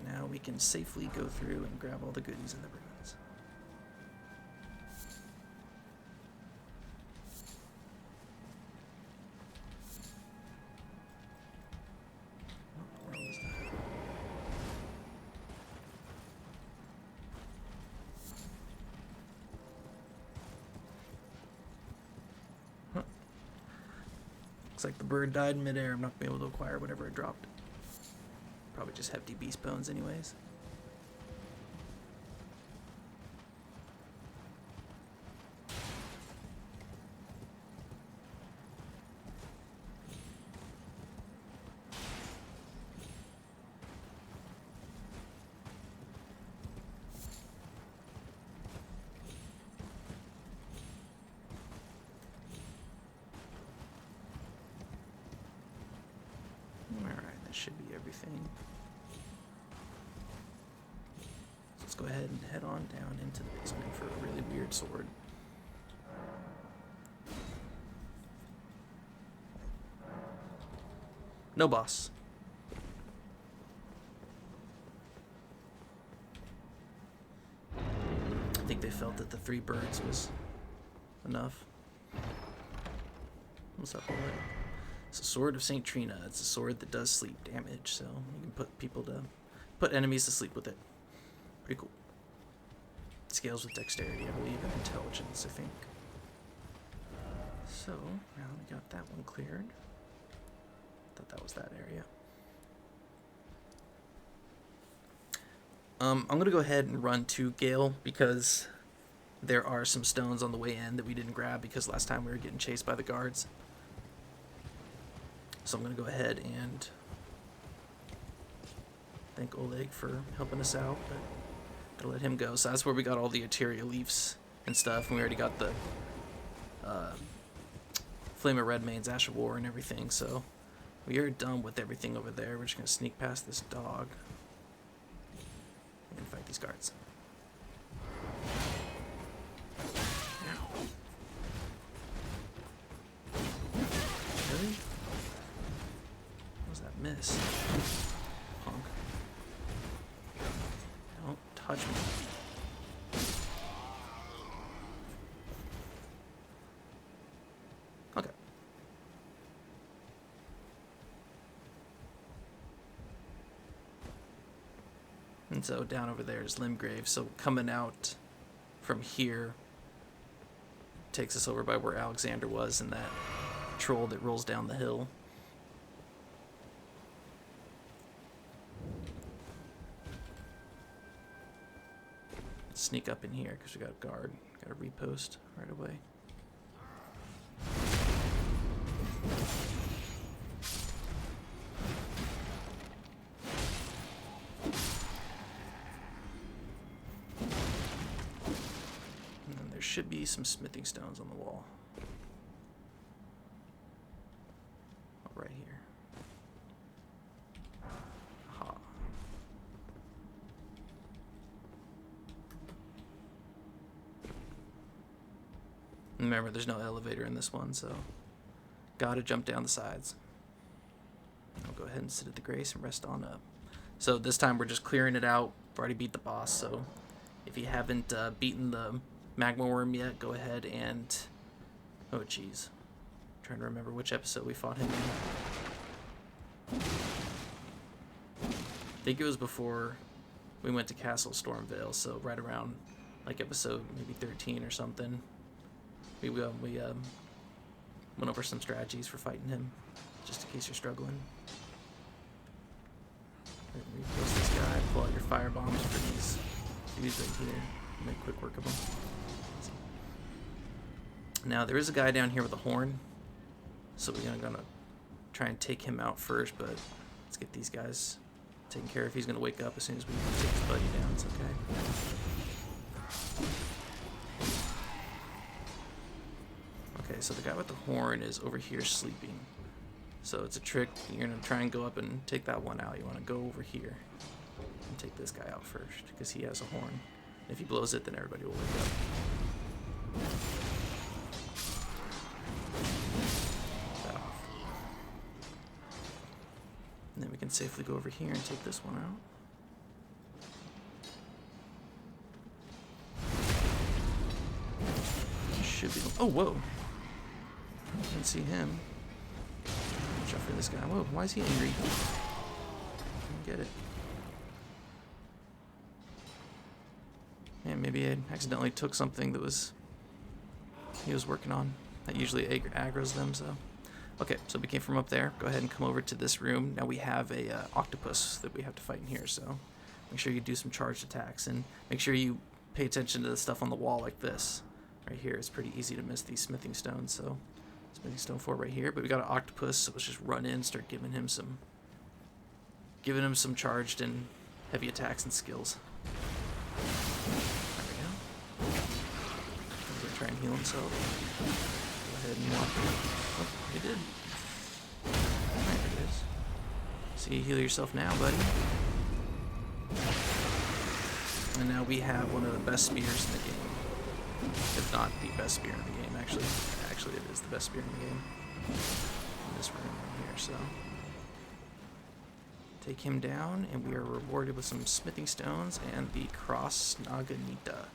Now we can safely go through and grab all the goodies in the ruins. What was that? Huh. Looks like the bird died in midair. I'm not going to be able to acquire whatever it dropped. Probably just hefty beast bones anyways. Alright, that should be everything. Let's go ahead and head on down into the basement for a really weird sword. No boss. I think they felt that the 3 birds was enough. What's up, Oleg? It's a sword of St. Trina. It's a sword that does sleep damage, so you can put enemies to sleep with it. Pretty cool. It scales with dexterity, I believe, and intelligence, I think. So, now we got that one cleared. Thought that was that area. I'm going to go ahead and run to Gael because there are some stones on the way in that we didn't grab because last time we were getting chased by the guards. So I'm going to go ahead and thank Oleg for helping us out, but gotta let him go. So that's where we got all the Eteria leaves and stuff, and we already got the Flame of Redmane's Ash of War and everything, so we are done with everything over there. We're just going to sneak past this dog and fight these guards. Ow. Really? What was that miss? Punk. Don't touch me. Okay. And so down over there is Limgrave. So coming out from here takes us over by where Alexander was and that troll that rolls down the hill. Let's sneak up in here because we got a guard. Got a repost right away. And then there should be some smithing stones on the wall. Oh, right here. Aha. Remember, there's no elevator in this one, so gotta jump down the sides. I'll go ahead and sit at the grace and rest on up. So this time we're just clearing it out. We've already beat the boss, so if you haven't beaten the magma worm yet, go ahead and... Oh, jeez. Trying to remember which episode we fought him in. I think it was before we went to Castle Stormvale, so right around like episode maybe 13 or something. We went over some strategies for fighting him, just in case you're struggling. Repost this guy, pull out your fire bombs for these dudes right here. Make quick work of them. Now there is a guy down here with a horn, so we're gonna try and take him out first, but let's get these guys taken care of. He's gonna wake up as soon as we take his buddy down. It's okay. Okay, so the guy with the horn is over here sleeping. So it's a trick. You're gonna try and go up and take that one out. You wanna go over here and take this guy out first, because he has a horn. If he blows it, then everybody will wake up. That off. And then we can safely go over here and take this one out. Should be. Oh, whoa! Didn't see him. Watch out for this guy. Whoa! Why is he angry? I don't get it. Man, maybe I accidentally took something that he was working on. That usually aggroes them. So, okay. So we came from up there. Go ahead and come over to this room. Now we have a octopus that we have to fight in here. So make sure you do some charged attacks and make sure you pay attention to the stuff on the wall like this. Right here, it's pretty easy to miss these smithing stones, so smithing stone 4 right here. But we got an octopus, so let's just run in, start giving him some charged and heavy attacks and skills. There we go. He's gonna try and heal himself. Go ahead and walk in. Oh, he did. Alright, there it is. So you heal yourself now, buddy. And now we have one of the best spears in the game. If not the best spear in the game, actually. Actually, it is the best spear in the game. In this room right here, so. Take him down, and we are rewarded with some smithing stones and the Cross Naganita,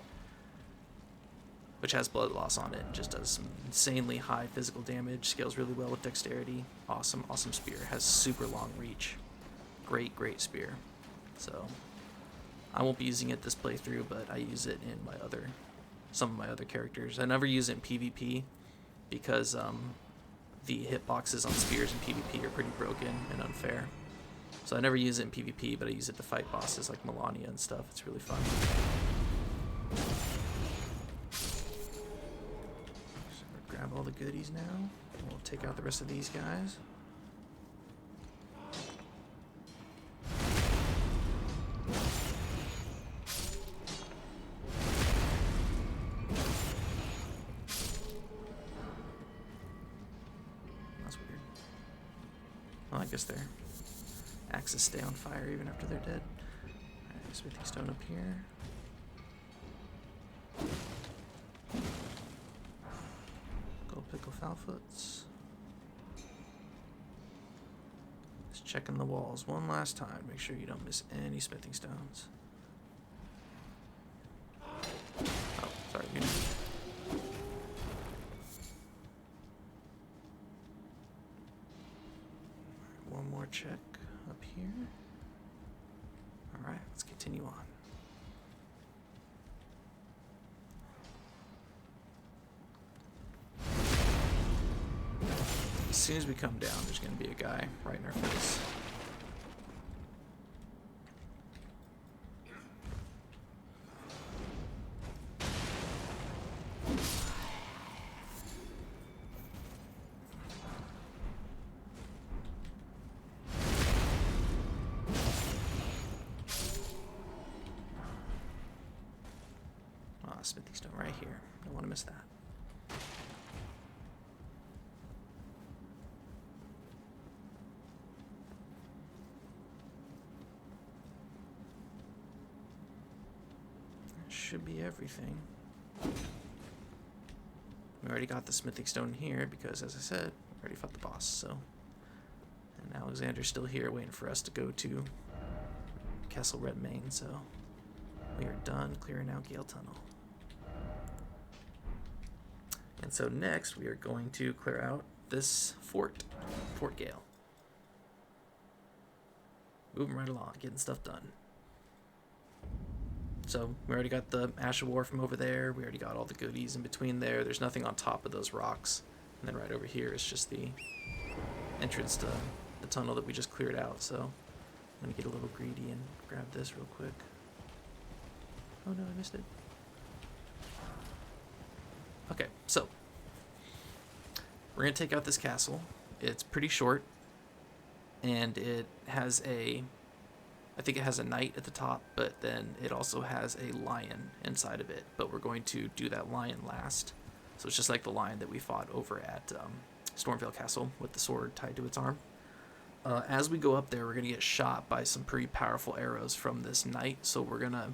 which has blood loss on it. It just does some insanely high physical damage. Scales really well with dexterity. Awesome, awesome spear. Has super long reach. Great, great spear. So, I won't be using it this playthrough, but I use it in some of my other characters. I never use it in PvP because the hitboxes on spears in PvP are pretty broken and unfair. So I never use it in PvP, but I use it to fight bosses like Melania and stuff. It's really fun. So we'll grab all the goodies now. And we'll take out the rest of these guys. Well, I guess their axes stay on fire even after they're dead. Alright, smithing stone up here. Go pickle foulfoots. Just checking the walls one last time. Make sure you don't miss any smithing stones. Oh, sorry, you know. One more check up here. Alright, let's continue on. As soon as we come down, there's going to be a guy right in our face. Smithing stone right here. Don't want to miss that. That should be everything. We already got the smithing stone here because, as I said, we already fought the boss, so. And Alexander's still here waiting for us to go to Castle Redmane, so we are done clearing out Gael Tunnel. And so next we are going to clear out this fort, Fort Gael. Moving right along, getting stuff done. So we already got the Ash of War from over there. We already got all the goodies in between there. There's nothing on top of those rocks. And then right over here is just the entrance to the tunnel that we just cleared out. So I'm going to get a little greedy and grab this real quick. Oh no, I missed it. Okay, so we're going to take out this castle. It's pretty short. And it has I think it has a knight at the top, but then it also has a lion inside of it. But we're going to do that lion last. So it's just like the lion that we fought over at Stormvale Castle with the sword tied to its arm. As we go up there, we're going to get shot by some pretty powerful arrows from this knight. So we're going to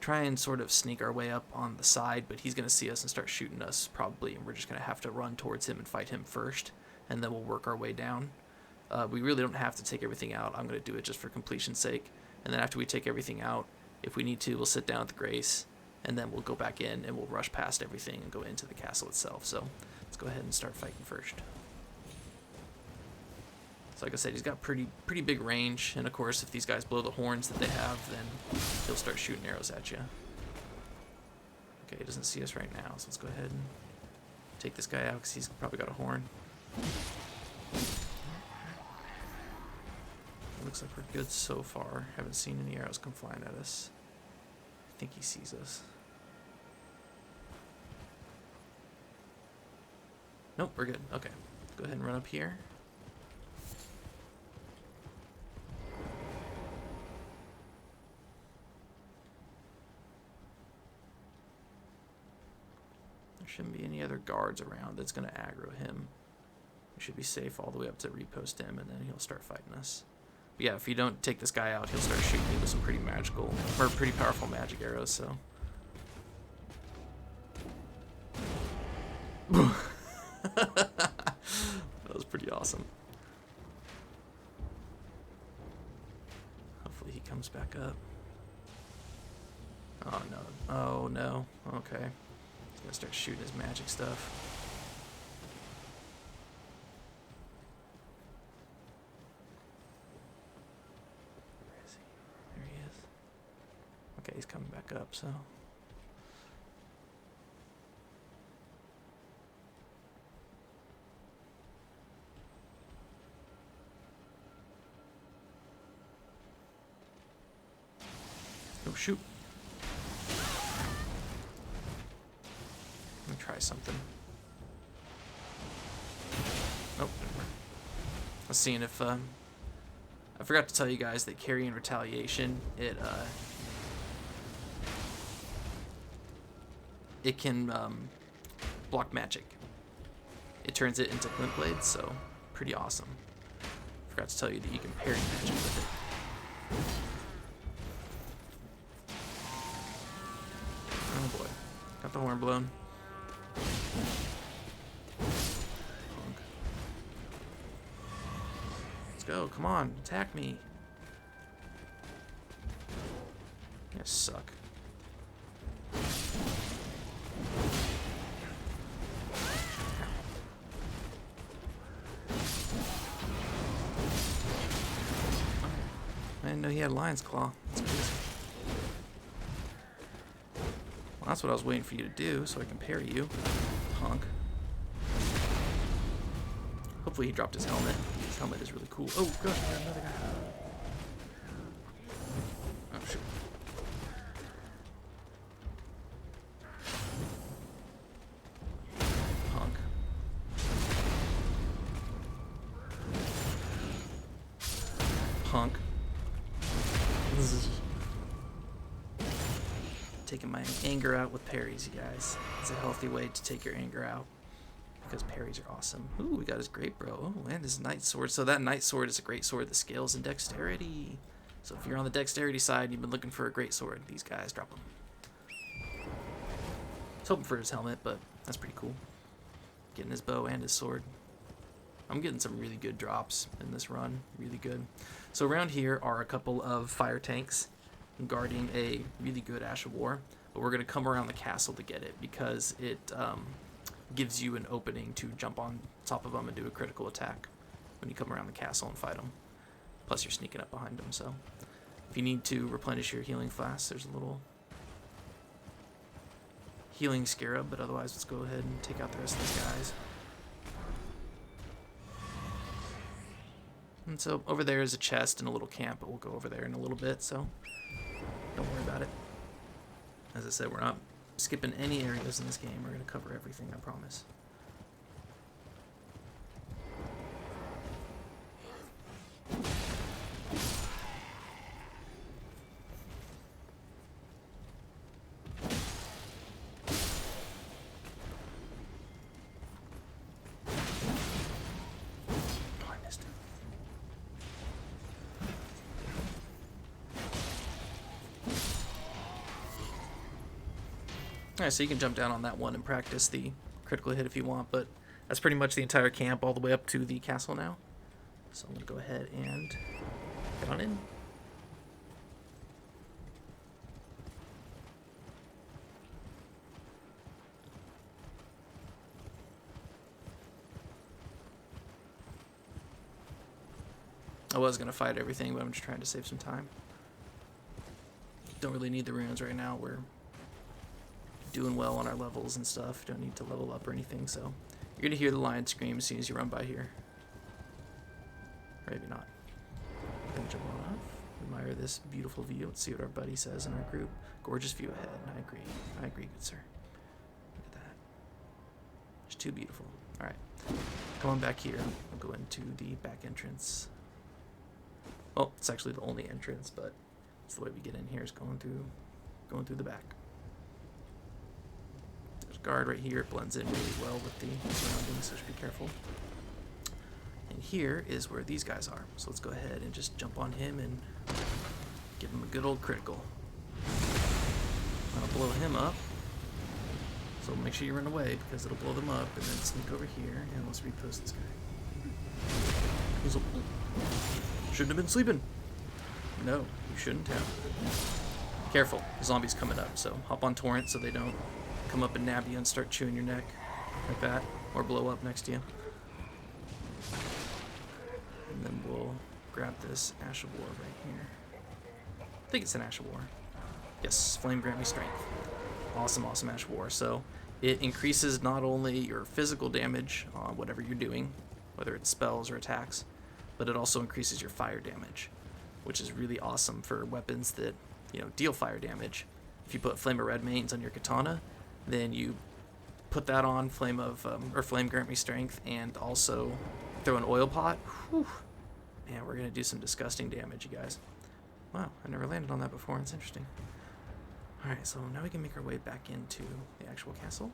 try and sort of sneak our way up on the side, but he's going to see us and start shooting us probably. And we're just going to have to run towards him and fight him first. And then we'll work our way down. We really don't have to take everything out. I'm going to do it just for completion's sake. And then after we take everything out, if we need to, we'll sit down at the Grace, and then we'll go back in and we'll rush past everything and go into the castle itself. So let's go ahead and start fighting first. So like I said, he's got pretty big range, and of course if these guys blow the horns that they have, then he'll start shooting arrows at you. Okay, he doesn't see us right now, so let's go ahead and take this guy out because he's probably got a horn. Looks like we're good so far. Haven't seen any arrows come flying at us. I think he sees us. Nope, we're good. Okay. Go ahead and run up here. There shouldn't be any other guards around that's going to aggro him. We should be safe all the way up to repost him, and then he'll start fighting us. But yeah, if you don't take this guy out, he'll start shooting you with some pretty powerful magic arrows, so. That was pretty awesome. Hopefully he comes back up. Oh no. Oh no. Okay. He's gonna start shooting his magic stuff. Okay, he's coming back up, so. Oh, shoot. Let me try something. Nope, never mind. I was seeing if, I forgot to tell you guys that carry in retaliation, it can block magic. It turns it into glint blades, so pretty awesome. Forgot to tell you that you can parry magic with it. Oh boy, got the horn blown. Let's go, come on, attack me. You guys suck. I didn't know he had Lion's Claw. That's crazy. Well, that's what I was waiting for you to do, so I can parry you, punk. Hopefully he dropped his helmet. His helmet is really cool. Oh, gosh, we got another guy. Oh, shoot. Punk. Punk. Taking my anger out with parries, you guys. It's a healthy way to take your anger out, because parries are awesome. Ooh, we got his great bro. Oh, and his knight sword. So that knight sword is a great sword that scales in dexterity. So if you're on the dexterity side and you've been looking for a great sword, these guys drop them. So hoping for his helmet, but that's pretty cool. Getting his bow and his sword. I'm getting some really good drops in this run. Really good. So around here are a couple of fire tanks guarding a really good Ash of War. But we're going to come around the castle to get it because it gives you an opening to jump on top of them and do a critical attack when you come around the castle and fight them. Plus you're sneaking up behind them, so if you need to replenish your healing flask, there's a little healing scarab, but otherwise let's go ahead and take out the rest of these guys. And so over there is a chest and a little camp, but we'll go over there in a little bit, so don't worry about it. As I said, we're not skipping any areas in this game. We're going to cover everything, I promise. Alright, so you can jump down on that one and practice the critical hit if you want, but that's pretty much the entire camp all the way up to the castle now. So I'm going to go ahead and get on in. I was going to fight everything, but I'm just trying to save some time. Don't really need the runes right now. We're doing well on our levels and stuff. Don't need to level up or anything, so you're gonna hear the lion scream as soon as you run by here. Or maybe not. Gonna jump on off. Admire this beautiful view. Let's see what our buddy says in our group. Gorgeous view ahead. I agree. I agree, good sir. Look at that. It's too beautiful. Alright. Come on back here. We'll go into the back entrance. Well, it's actually the only entrance, but it's the way we get in here is going through the back. Guard right here. It blends in really well with the surroundings, so just be careful. And here is where these guys are. So let's go ahead and just jump on him and give him a good old critical. I'll blow him up. So make sure you run away because it'll blow them up, and then sneak over here and let's repost this guy. Shouldn't have been sleeping. No, you shouldn't have. Careful, the zombies coming up, so hop on torrent so they don't come up and nab you and start chewing your neck like that, or blow up next to you. And then we'll grab this Ash of War right here. I think it's an Ash of War. Yes, Flame grant me strength. Awesome, awesome Ash of War. So it increases not only your physical damage on whatever you're doing, whether it's spells or attacks, but it also increases your fire damage, which is really awesome for weapons that, deal fire damage. If you put Flame of Red Mains on your katana, then you put that on Flame grant me strength, and also throw an oil pot. Whew. Man, we're gonna do some disgusting damage, you guys. Wow, I never landed on that before. It's interesting. All right, so now we can make our way back into the actual castle.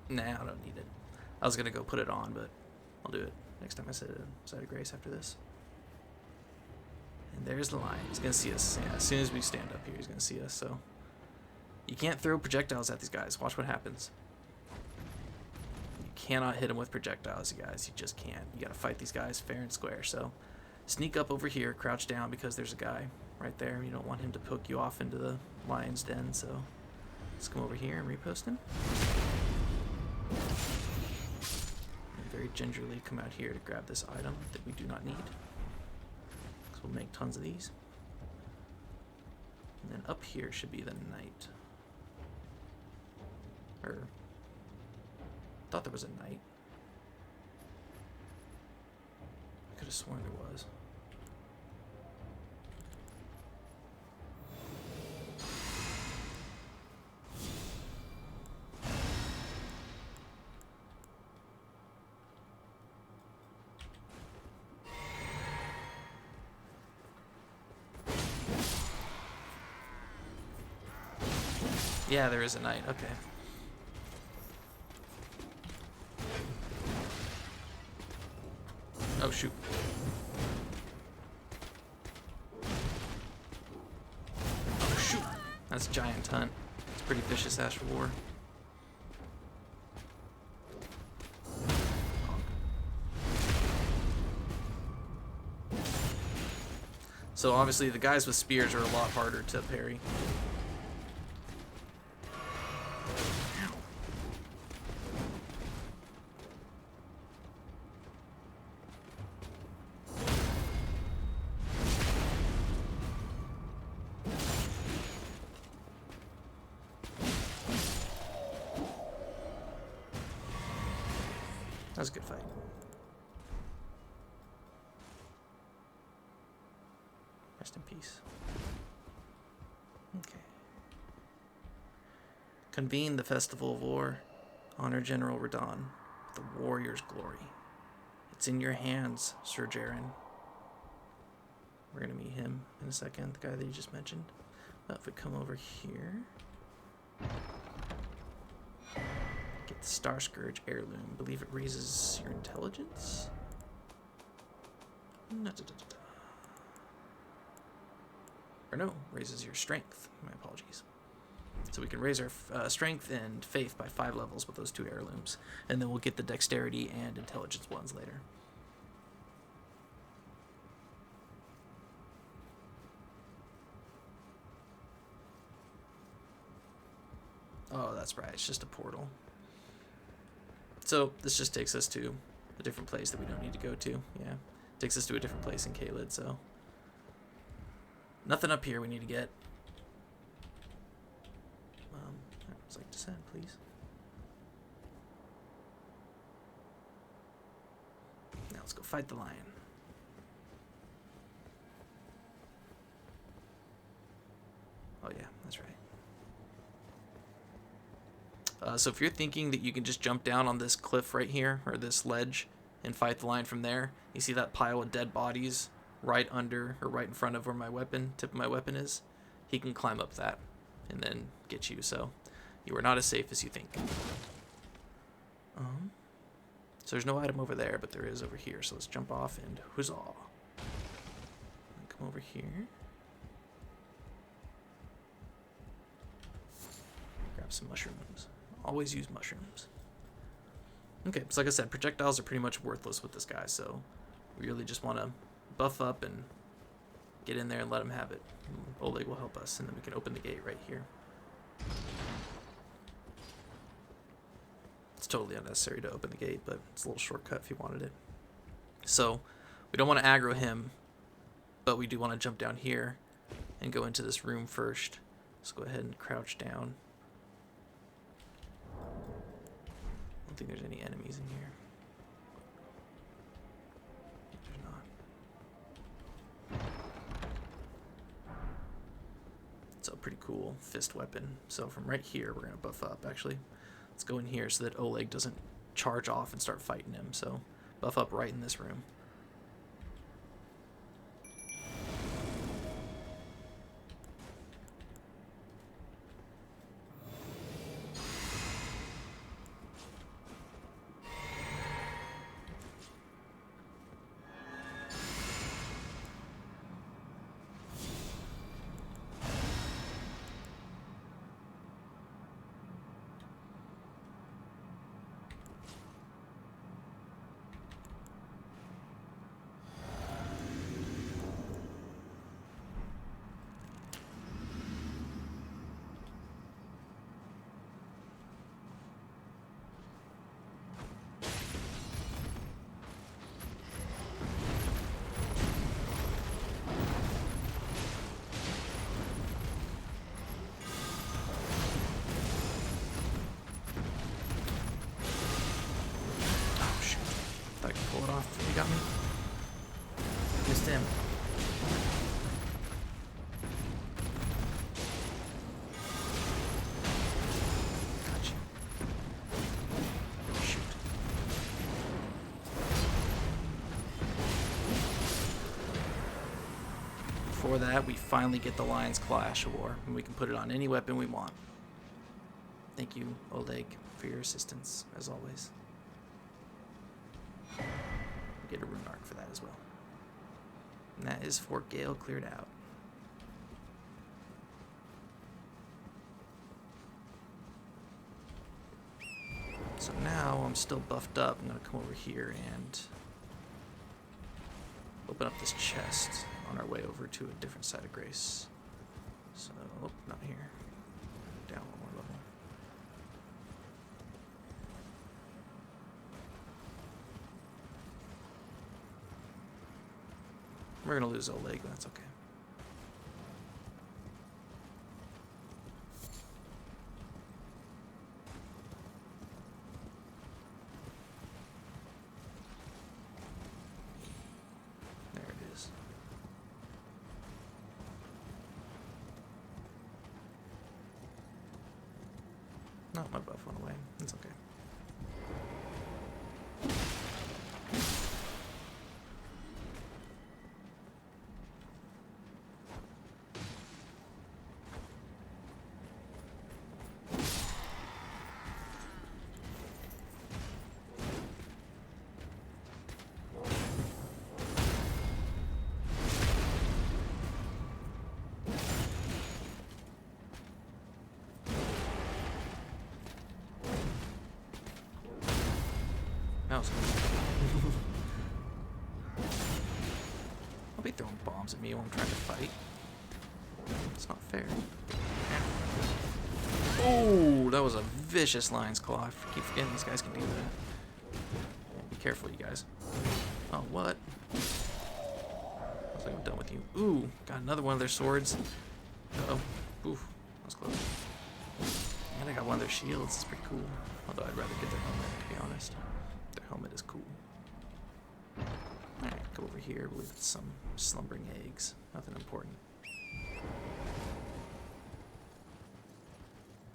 Nah, I don't need it. I was gonna go put it on, but I'll do it next time I say a side of grace after this. And there's the lion. He's going to see us. Yeah, as soon as we stand up here, he's going to see us. So you can't throw projectiles at these guys. Watch what happens. You cannot hit them with projectiles, you guys. You just can't. You got to fight these guys fair and square. So sneak up over here, crouch down because there's a guy right there. You don't want him to poke you off into the lion's den. So let's come over here and repost him. And very gingerly come out here to grab this item that we do not need. We'll make tons of these. And then up here should be the knight. I thought there was a knight. I could have sworn there was. Yeah, there is a knight. Okay. Oh, shoot. Oh, shoot. That's Giant Hunt. It's pretty vicious Ash of War. So obviously the guys with spears are a lot harder to parry. That was a good fight. Rest in peace. Okay. Convene the Festival of War. Honor General Radahn with the warrior's glory. It's in your hands, Sir Jaren. We're going to meet him in a second, the guy that you just mentioned. But if we come over here... Get the Star Scourge heirloom. I believe it raises your intelligence? Or no, raises your strength. My apologies. So we can raise our strength and faith by 5 levels with those 2 heirlooms. And then we'll get the dexterity and intelligence ones later. Oh, that's right. It's just a portal. So this just takes us to a different place that we don't need to go to. Yeah, takes us to a different place in Caelid. So nothing up here we need to get. It's like descend, please. Now let's go fight the lion. Oh yeah, that's right. So if you're thinking that you can just jump down on this cliff right here, or this ledge, and fight the lion from there, you see that pile of dead bodies right under, or right in front of where my weapon, tip of my weapon is? He can climb up that, and then get you, so you are not as safe as you think. So there's no item over there, but there is over here, so let's jump off and huzzah. And come over here. Grab some mushrooms. Always use mushrooms. Okay, so like I said, projectiles are pretty much worthless with this guy, so we really just want to buff up and get in there and let him have it. Oleg will help us, and then we can open the gate right here. It's totally unnecessary to open the gate, but it's a little shortcut if you wanted it. So we don't want to aggro him, but we do want to jump down here and go into this room first. Let's go ahead and crouch down. I don't think there's any enemies in here. There's not. It's a pretty cool fist weapon. So from right here, we're going to buff up, actually. Let's go in here so that Oleg doesn't charge off and start fighting him. So buff up right in this room. You got me? Missed him. Got you. Shoot. Before that, we finally get the Lion's Claw Ash of War, and we can put it on any weapon we want. Thank you, Oleg, for your assistance, as always. Get a rune arc for that as well. And that is for Gael cleared out. So now I'm still buffed up. I'm going to come over here and open up this chest on our way over to a different side of Grace. So, oh, not here. Down one more level. We're going to lose Oleg, but that's okay. No, my buff went away. It's okay. I'll be throwing bombs at me while I'm trying to fight. It's not fair. Oh, that was a vicious lion's claw. I keep forgetting these guys can do that. Be careful, you guys. Oh, what? Looks like I'm done with you. Ooh, got another one of their swords. Uh-oh. Oof, that was close. And I got one of their shields. It's pretty cool. Although I'd rather get their helmet, to be honest. Their helmet is cool. Alright, go over here. I believe it's some slumbering eggs. Nothing important.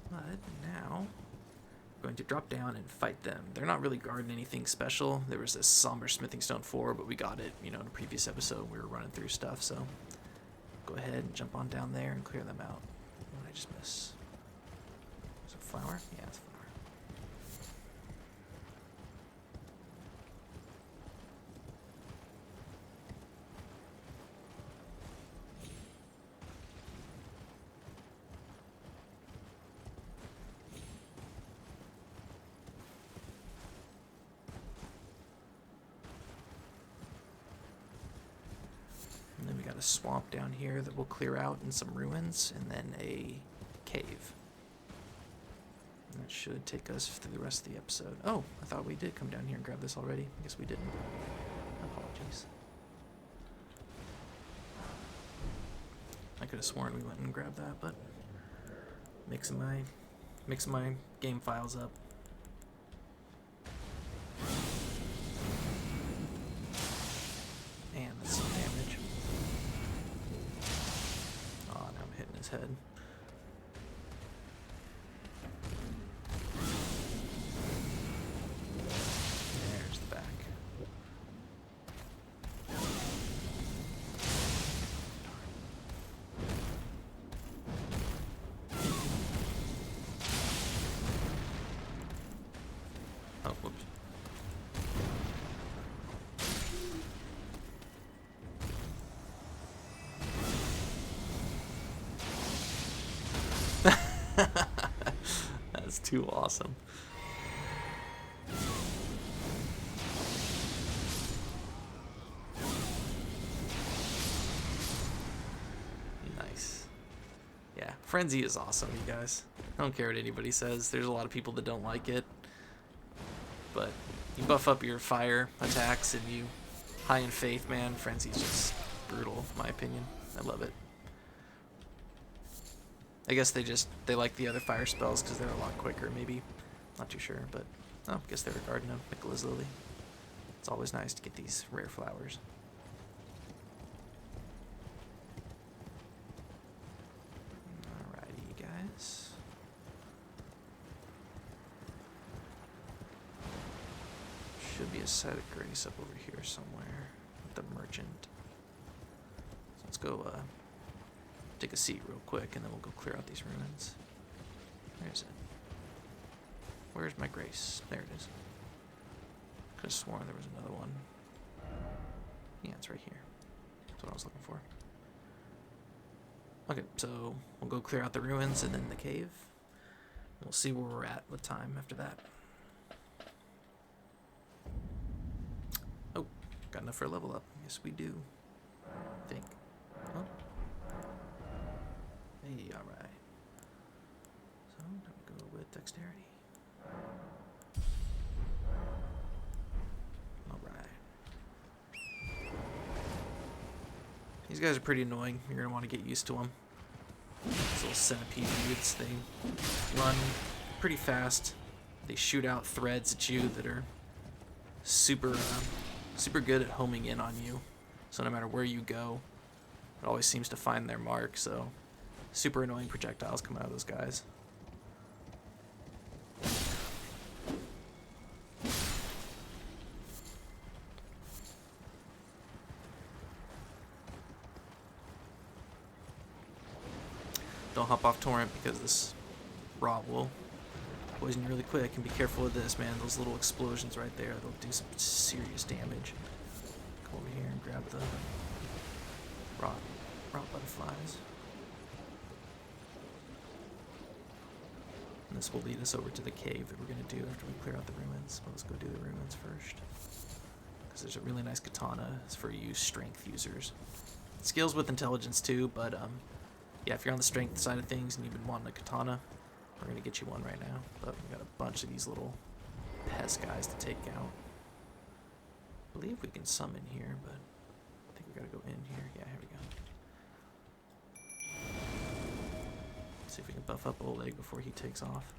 But now, I'm going to drop down and fight them. They're not really guarding anything special. There was this somber smithing stone 4, but we got it, you know, in a previous episode. We were running through stuff, so go ahead and jump on down there and clear them out. What did I just miss? Is it a flower? Yeah, it's a flower. And then we got a swamp down here that we'll clear out and some ruins, and then a cave. And that should take us through the rest of the episode. Oh, I thought we did come down here and grab this already. I guess we didn't. Apologies. I could have sworn we went and grabbed that, but mixing my game files up. And that's some damage. Oh, now I'm hitting his head. There's the back. Oh, whoops. That's too awesome. Nice. Yeah, Frenzy is awesome, you guys. I don't care what anybody says. There's a lot of people that don't like it. But you buff up your fire attacks and you high in faith, man. Frenzy's just brutal, in my opinion. I love it. I guess they like the other fire spells because they're a lot quicker, maybe. Not too sure, but oh, I guess they were guarding of Nicola's Lily. It's always nice to get these rare flowers. Alrighty, guys. Should be a site of grace up over here somewhere with the merchant. So let's go take a seat real quick, and then we'll go clear out these ruins. Where's it? Where's my grace? There it is. Could have sworn there was another one. Yeah, it's right here. That's what I was looking for. Okay, so we'll go clear out the ruins and then the cave. We'll see where we're at with time after that. Got enough for a level up. Yes, we do. I think. Huh? Hey, alright. So, I'm gonna go with dexterity. Alright. These guys are pretty annoying. You're gonna want to get used to them. These little centipede dudes, they run pretty fast. They shoot out threads at you that are super good at homing in on you. So no matter where you go, it always seems to find their mark. So super annoying projectiles come out of those guys. Don't hop off torrent because this rot will poison you really quick, and be careful with this, man. Those little explosions right there, they'll do some serious damage. Come over here and grab the rot butterflies. And this will lead us over to the cave that we're going to do after we clear out the ruins. But let's go do the ruins first. Because there's a really nice katana. It's for you strength users. It scales with intelligence too, but yeah, if you're on the strength side of things and you've been wanting a katana, we're going to get you one right now. But we got a bunch of these little pest guys to take out. I believe we can summon here, but I think we got to go in here. Yeah, here we go. Let's see if we can buff up Oleg before he takes off.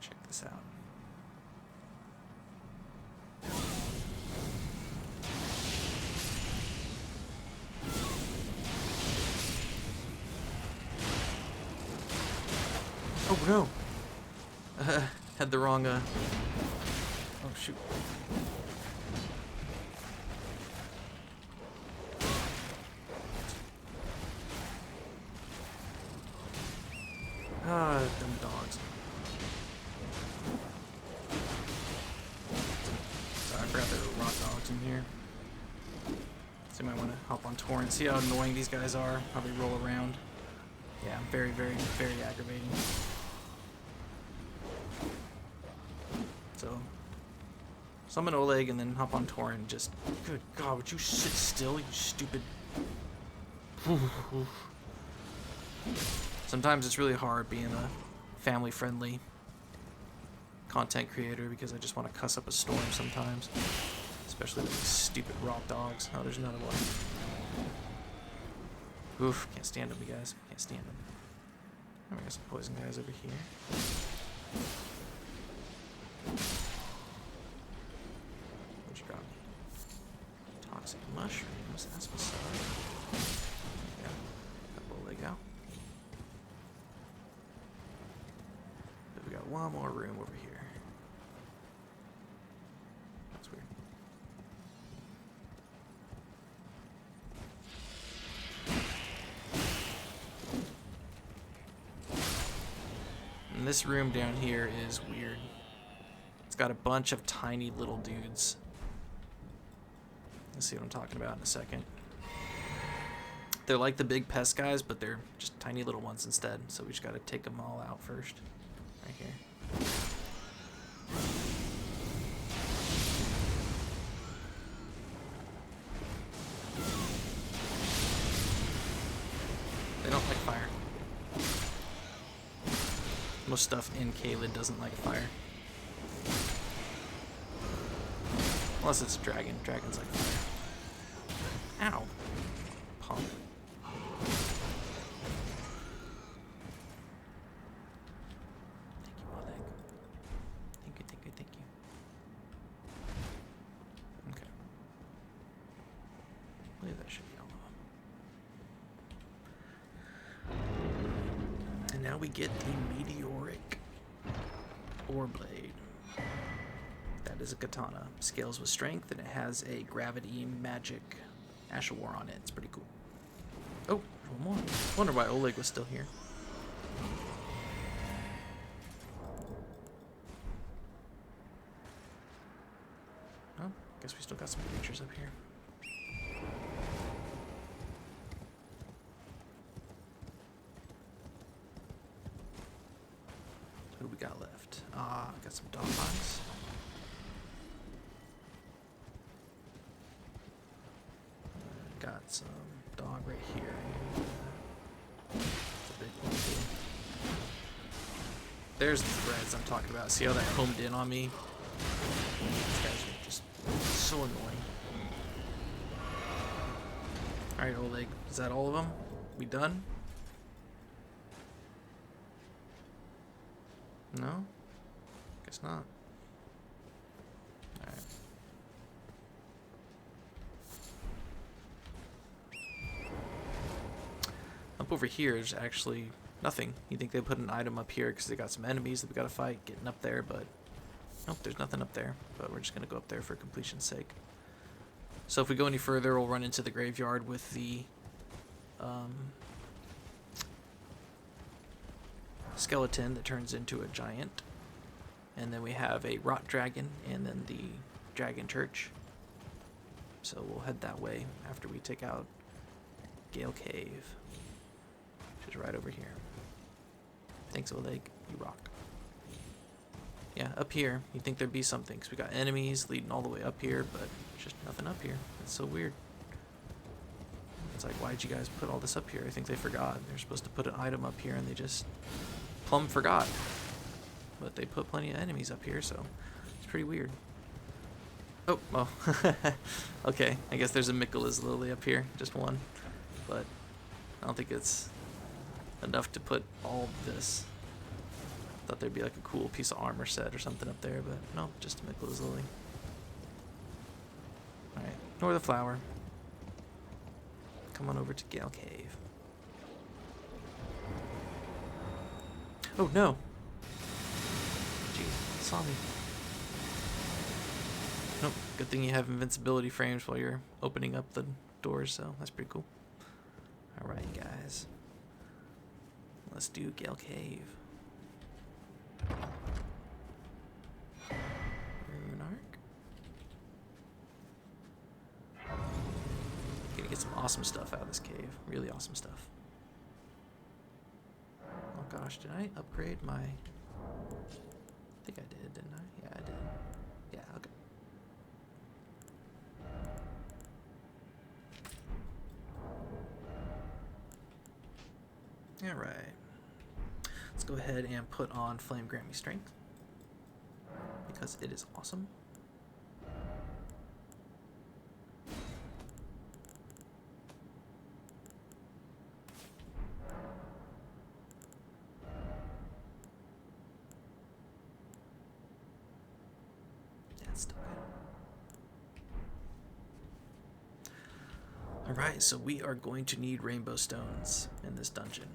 Check this out. Oh no! Had the wrong, oh shoot. Ah, dumb dogs. Sorry, I forgot there were rock dogs in here. So you might want to hop on torrent. See how annoying these guys are? How they roll around. Yeah, very, very, very aggravating. So, summon Oleg and then hop on torrent. Just, good God, would you sit still, you stupid... Sometimes it's really hard being a family-friendly content creator because I just want to cuss up a storm sometimes. Especially with these stupid rock dogs. Oh, there's another one. Oof, can't stand them, you guys. Can't stand them. Oh, we got some poison guys over here. What'd you grab? Toxic mushrooms. That's what's up. Yeah, couple they go. But we got one more room over here. That's weird. And this room down here is weird. It's got a bunch of tiny little dudes. Let's see what I'm talking about in a second. They're like the big pest guys, but they're just tiny little ones instead. So we just gotta take them all out first. Right here. They don't like fire. Most stuff in Caelid doesn't like fire. Unless it's a dragon. Dragons like fire. Ow. Punk. Thank you, Oleg. Thank you, thank you, thank you. Okay. I believe that should be all of them. And now we get the meteoric ore blade. That is a katana. Scales with strength, and it has a gravity magic Asher War on it. It's pretty cool. Oh, one more. Wonder why Oleg was still here. Oh, guess we still got some creatures up here. What do we got left? Got some dog lines. Got some dog right here. It's a big one too. There's the threads I'm talking about. See how that homed in on me? These guys are just so annoying. Alright, old egg. Is that all of them? We done? No? Guess not. Alright. Up over here is actually nothing. You think they put an item up here because they got some enemies that we gotta fight getting up there, but nope, there's nothing up there. But we're just gonna go up there for completion's sake. So if we go any further, we'll run into the graveyard with the skeleton that turns into a giant. And then we have a rot dragon and then the dragon church. So we'll head that way after we take out Gael Cave, which is right over here. Thanks, old egg. You rock. Yeah, up here, you'd think there'd be something, because we got enemies leading all the way up here, but just nothing up here. It's so weird. It's like, why'd you guys put all this up here? I think they forgot. They're supposed to put an item up here, and they just plumb forgot. But they put plenty of enemies up here, so it's pretty weird. Oh, well. Okay, I guess there's a Mikola's Lily up here, just one. But I don't think it's enough to put all of this. Thought there'd be like a cool piece of armor set or something up there, but no, just a Mikola's Lily. Alright, ignore the flower. Come on over to Gael Cave. Oh no! Jeez, saw me. Nope, good thing you have invincibility frames while you're opening up the doors, so that's pretty cool. Alright guys. Let's do Gael Cave. Rune Arc. Gonna get some awesome stuff out of this cave. Really awesome stuff. Oh gosh, did I upgrade my... I think I did, didn't I? Yeah, I did. Yeah, okay. Alright. Let's go ahead and put on Flame Grant Me Strength, because it is awesome. That's still good. Alright, so we are going to need rainbow stones in this dungeon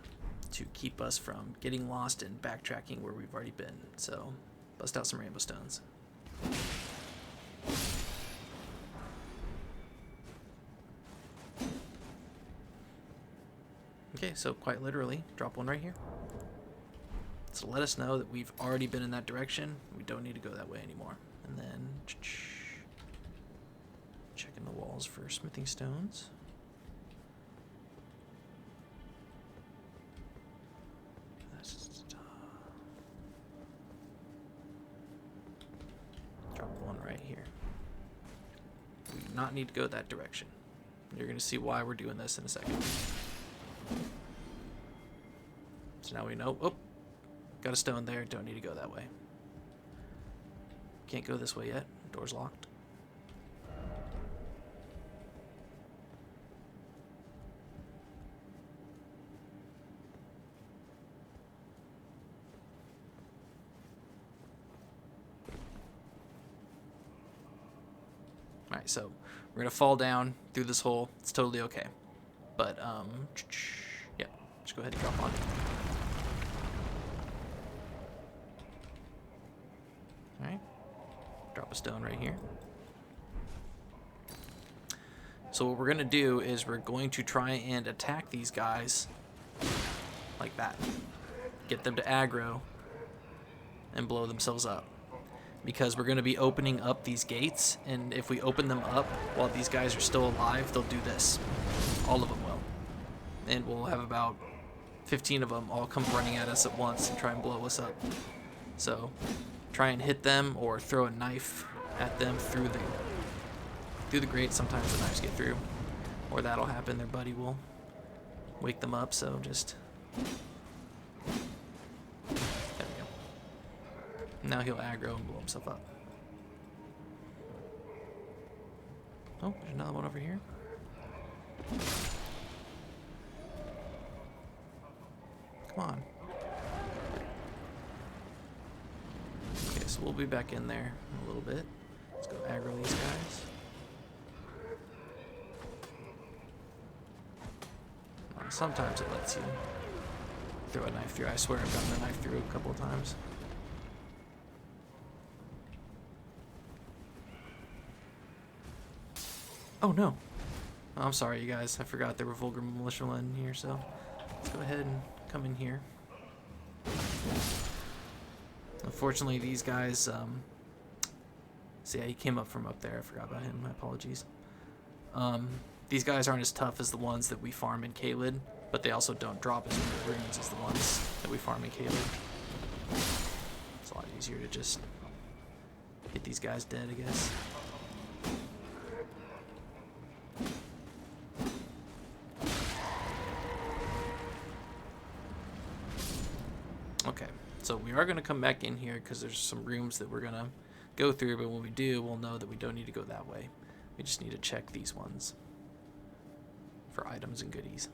to keep us from getting lost and backtracking where we've already been. So, bust out some rainbow stones. Okay, so quite literally, drop one right here. So let us know that we've already been in that direction. We don't need to go that way anymore. And then, checking the walls for smithing stones. Drop one right here. We do not need to go that direction. You're going to see why we're doing this in a second. So now we know. Oh, got a stone there. Don't need to go that way. Can't go this way yet. Door's locked. Alright, so we're gonna fall down through this hole. It's totally okay. But, yeah, just go ahead and drop on. Alright, drop a stone right here. So what we're gonna do is we're going to try and attack these guys like that. Get them to aggro and blow themselves up. because we're going to be opening up these gates, and if we open them up while these guys are still alive, they'll do this. All of them will. And we'll have about 15 of them all come running at us at once and try and blow us up. So try and hit them or throw a knife at them through the grate. Sometimes the knives get through, or that'll happen. Their buddy will wake them up, so just... There we go. Now he'll aggro and blow himself up. Oh, there's another one over here. Come on. Okay, so we'll be back in there in a little bit. Let's go aggro these guys. Sometimes it lets you throw a knife through. I swear I've gotten a knife through a couple of times. Oh no. Oh, I'm sorry, you guys. I forgot there were vulgar militiamen in here, so let's go ahead and come in here. Unfortunately, these guys, so yeah, he came up from up there. I forgot about him. My apologies. These guys aren't as tough as the ones that we farm in Caelid, but they also don't drop as many runes as the ones that we farm in Caelid. It's a lot easier to just hit these guys dead, I guess. Okay, so we are going to come back in here because there's some rooms that we're going to go through, but when we do, we'll know that we don't need to go that way. We just need to check these ones for items and goodies.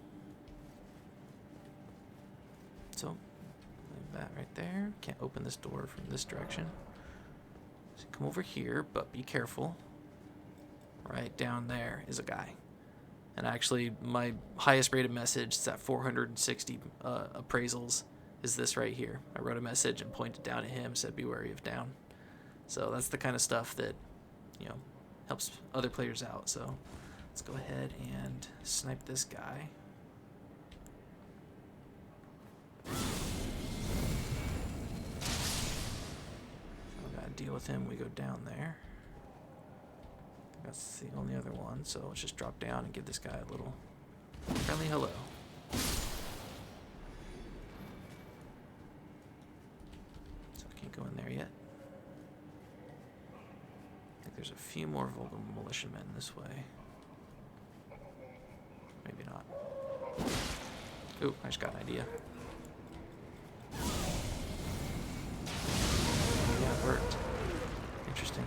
So, leave that right there. Can't open this door from this direction. So come over here, but be careful. Right down there is a guy. And actually, my highest rated message is at 460 appraisals is this right here. I wrote a message and pointed down at him, said be wary of down. So that's the kind of stuff that, you know, helps other players out. So let's go ahead and snipe this guy. So we gotta deal with him. We go down there. That's the only other one. So let's just drop down and give this guy a little friendly hello. So I can't go in there yet. I think there's a few more vulgar militiamen this way. Maybe not. Ooh, I just got an idea. Yeah, it worked. Interesting.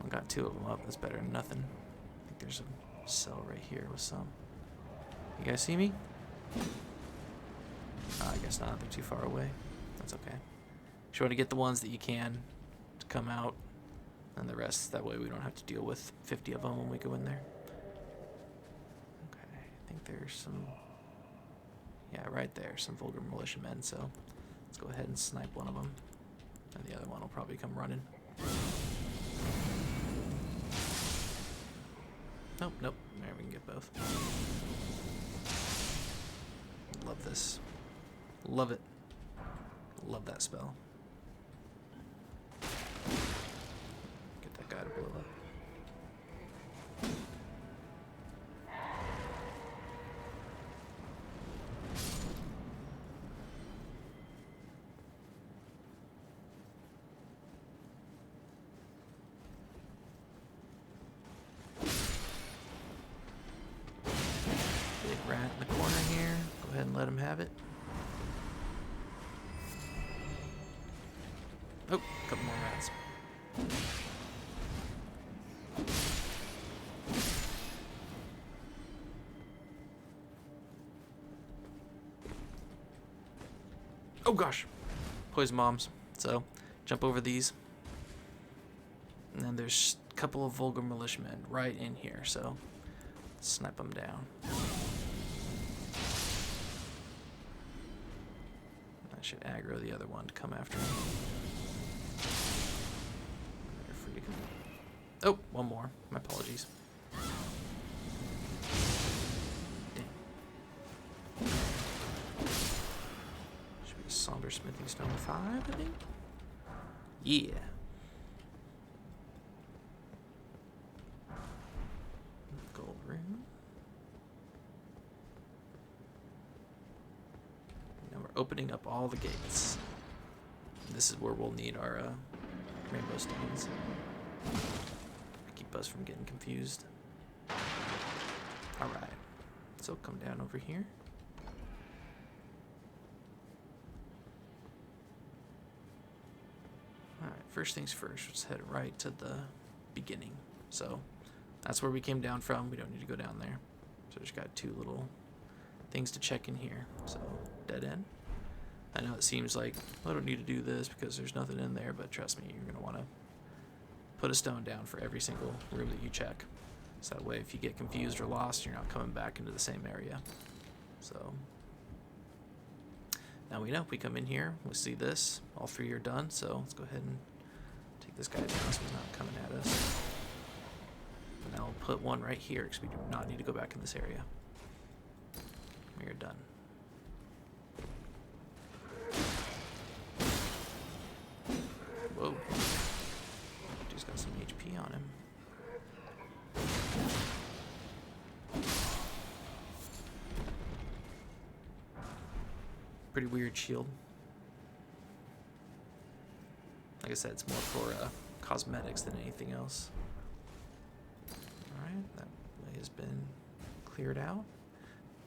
I got two of them up. That's better than nothing. I think there's a cell right here with some. You guys see me? I guess not. They're too far away. That's okay. Just want to get the ones that you can to come out, and the rest, that way we don't have to deal with 50 of them when we go in there. Okay, I think there's some, yeah, right there, some vulgar militiamen, so let's go ahead and snipe one of them, and the other one will probably come running. Nope, nope, there we can get both. Love this. Love it. Love that spell. Get that guy to blow up. Big rat in the corner here. Go ahead and let him have it. Oh, a couple more rats. Oh gosh, poison bombs. So, jump over these. And then there's a couple of vulgar militiamen right in here, so snipe them down. I should aggro the other one to come after me. Oh, one more. My apologies. Dang. Somber Smithing Stone 5, I think? Yeah. Gold room. Now we're opening up all the gates. This is where we'll need our rainbow stones. Keep us from getting confused. Alright. So come down over here. Alright, first things first, let's head right to the beginning. So that's where we came down from. We don't need to go down there. So just got 2 little things to check in here. So dead end. I know it seems like, well, I don't need to do this because there's nothing in there, but trust me, you're going to want to put a stone down for every single room that you check. So that way, if you get confused or lost, you're not coming back into the same area. So now we know. We come in here, we see this. All 3 are done, so let's go ahead and take this guy down so he's not coming at us. And now we'll put one right here because we do not need to go back in this area. We are done. Whoa. Dude's got some HP on him. Pretty weird shield. Like I said, it's more for cosmetics than anything else. Alright, that way has been cleared out.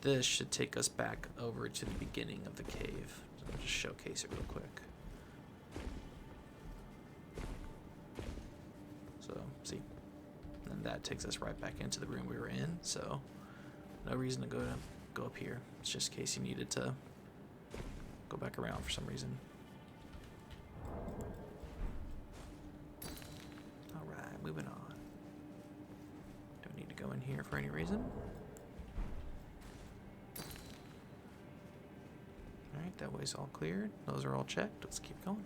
This should take us back over to the beginning of the cave. So I'll just showcase it real quick. So, see? And that takes us right back into the room we were in, so no reason to go up here. It's just in case you needed to go back around for some reason. Alright, moving on. Don't need to go in here for any reason. Alright, that way's all cleared. Those are all checked. Let's keep going.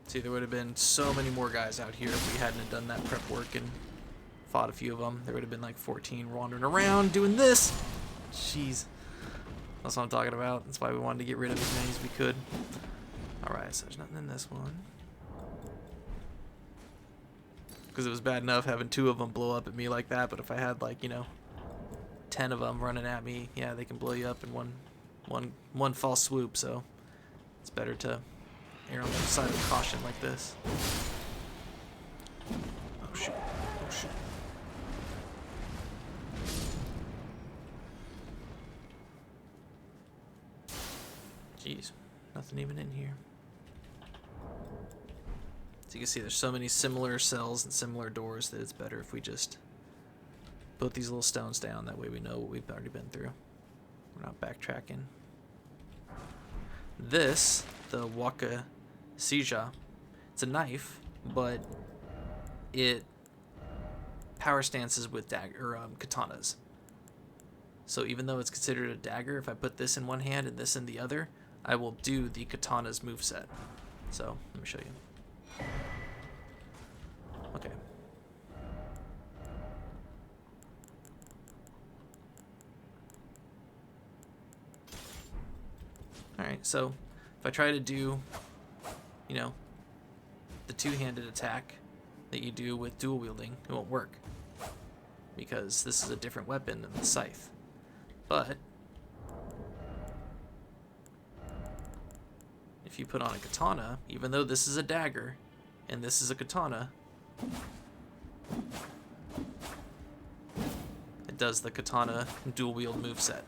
See, there would have been so many more guys out here if we hadn't have done that prep work and fought a few of them. There would have been like 14 wandering around doing this. Jeez. That's what I'm talking about. That's why we wanted to get rid of as many as we could. Alright, so there's nothing in this one. Because it was bad enough having 2 of them blow up at me like that, but if I had like, you know, 10 of them running at me, yeah, they can blow you up in one false swoop, so it's better to err on the side of caution like this. Oh shoot. Oh shoot. Jeez. Nothing even in here. So you can see there's so many similar cells and similar doors that it's better if we just put these little stones down. That way we know what we've already been through. We're not backtracking. This, the Waka Sija, it's a knife, but it power stances with katanas. So even though it's considered a dagger, if I put this in one hand and this in the other, I will do the katana's moveset. So let me show you. Okay. Alright, so if I try to do, you know, the 2-handed attack that you do with dual wielding, it won't work. Because this is a different weapon than the scythe. But if you put on a katana, even though this is a dagger and this is a katana, it does the katana dual wield moveset.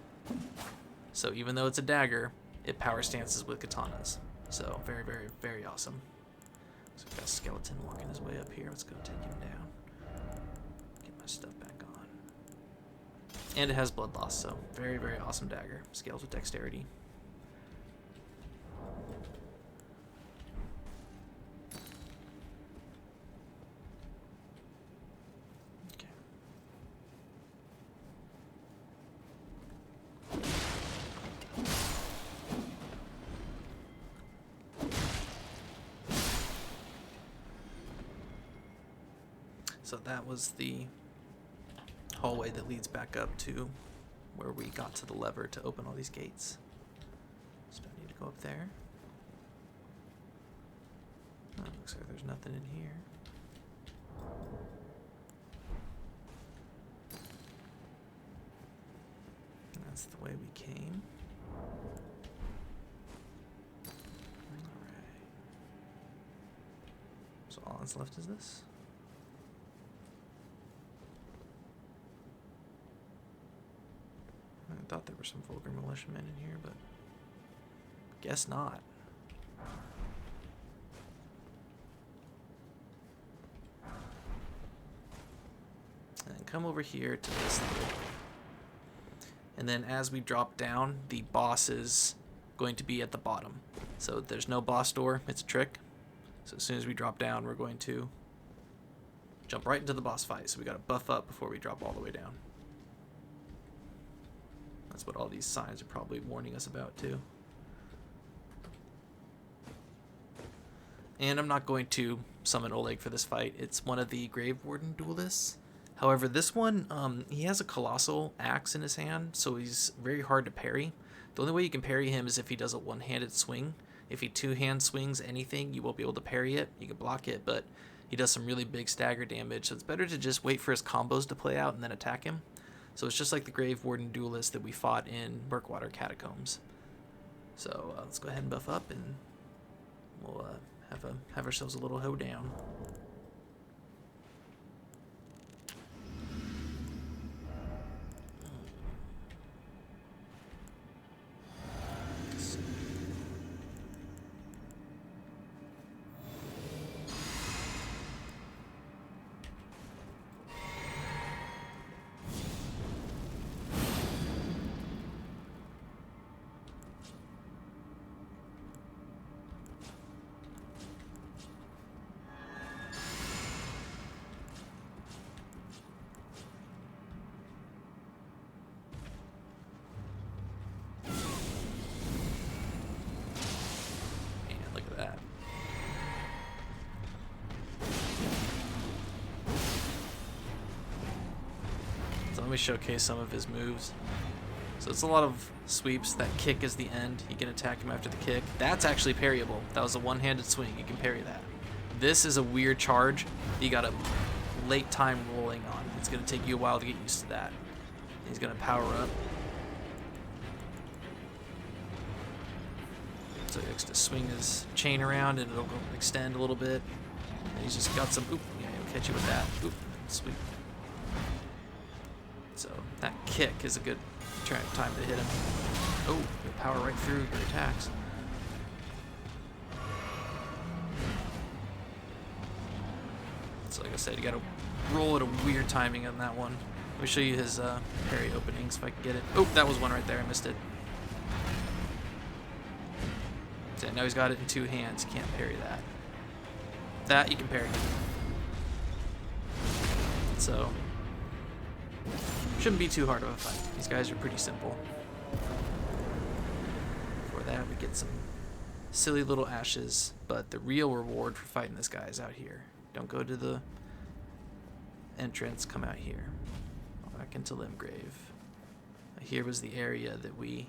So even though it's a dagger, it power stances with katanas. So very, very, very awesome. So we've got a skeleton walking his way up here. Let's go take him down. Get my stuff back on. And it has blood loss, so very, very awesome dagger. Scales with dexterity. Okay. So that was the hallway that leads back up to where we got to the lever to open all these gates. So I need to go up there. Oh, looks like there's nothing in here. And that's the way we came. Alright. So all that's left is this. I thought there were some vulgar militiamen in here, but guess not. And come over here to this little. And then as we drop down, the boss is going to be at the bottom. So there's no boss door, it's a trick. So as soon as we drop down, we're going to jump right into the boss fight. So we gotta buff up before we drop all the way down. That's what all these signs are probably warning us about too. And I'm not going to summon Oleg for this fight. It's one of the Grave Warden duelists. However, this one, he has a colossal axe in his hand, so he's very hard to parry. The only way you can parry him is if he does a one-handed swing. If he two-hand swings anything, you won't be able to parry it. You can block it, but he does some really big stagger damage, so it's better to just wait for his combos to play out and then attack him. So it's just like the Grave Warden duelist that we fought in Murkwater Catacombs. So let's go ahead and buff up, and we'll have ourselves a little hoedown. Let me showcase some of his moves. So it's a lot of sweeps. That kick is the end. You can attack him after the kick. That's actually parryable. That was a one-handed swing. You can parry that. This is a weird charge you got a late time rolling on. It's going to take you a while to get used to that. He's going to power up. So he likes to swing his chain around and it'll go extend a little bit. And he's just got some, oop, yeah, he'll catch you with that. Oop, sweet. So that kick is a good time to hit him. Oh, you'll power right through your attacks. So like I said, you gotta roll at a weird timing on that one. Let me show you his parry openings if I can get it. Oh, that was one right there, I missed it. So now he's got it in two hands, you can't parry that. That you can parry. So shouldn't be too hard of a fight. These guys are pretty simple. Before that, we get some silly little ashes, but the real reward for fighting this guy is out here. Don't go to the entrance, come out here. Back into Limgrave. Here was the area that we...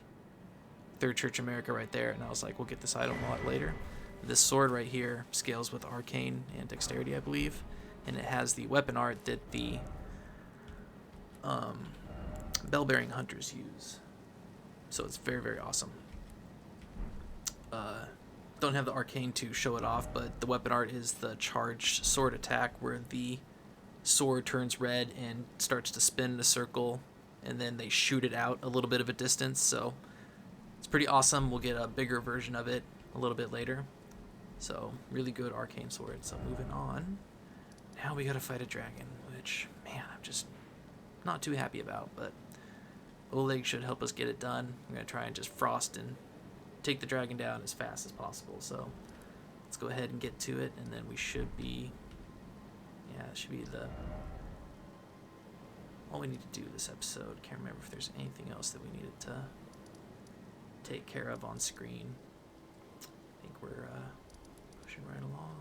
Third Church America right there, and I was like, we'll get this item a lot later. This sword right here scales with Arcane and Dexterity, I believe, and it has the weapon art that the bell-bearing hunters use. So it's very, very awesome. Don't have the arcane to show it off, but the weapon art is the charged sword attack where the sword turns red and starts to spin in a circle, and then they shoot it out a little bit of a distance. So it's pretty awesome. We'll get a bigger version of it a little bit later. So really good arcane sword. So moving on. Now we gotta fight a dragon, which, man, I'm just not too happy about, but Oleg should help us get it done. I'm going to try and just frost and take the dragon down as fast as possible. So let's go ahead and get to it, and then we should be, yeah, it should be all we need to do this episode. Can't remember if there's anything else that we needed to take care of on screen. I think we're pushing right along.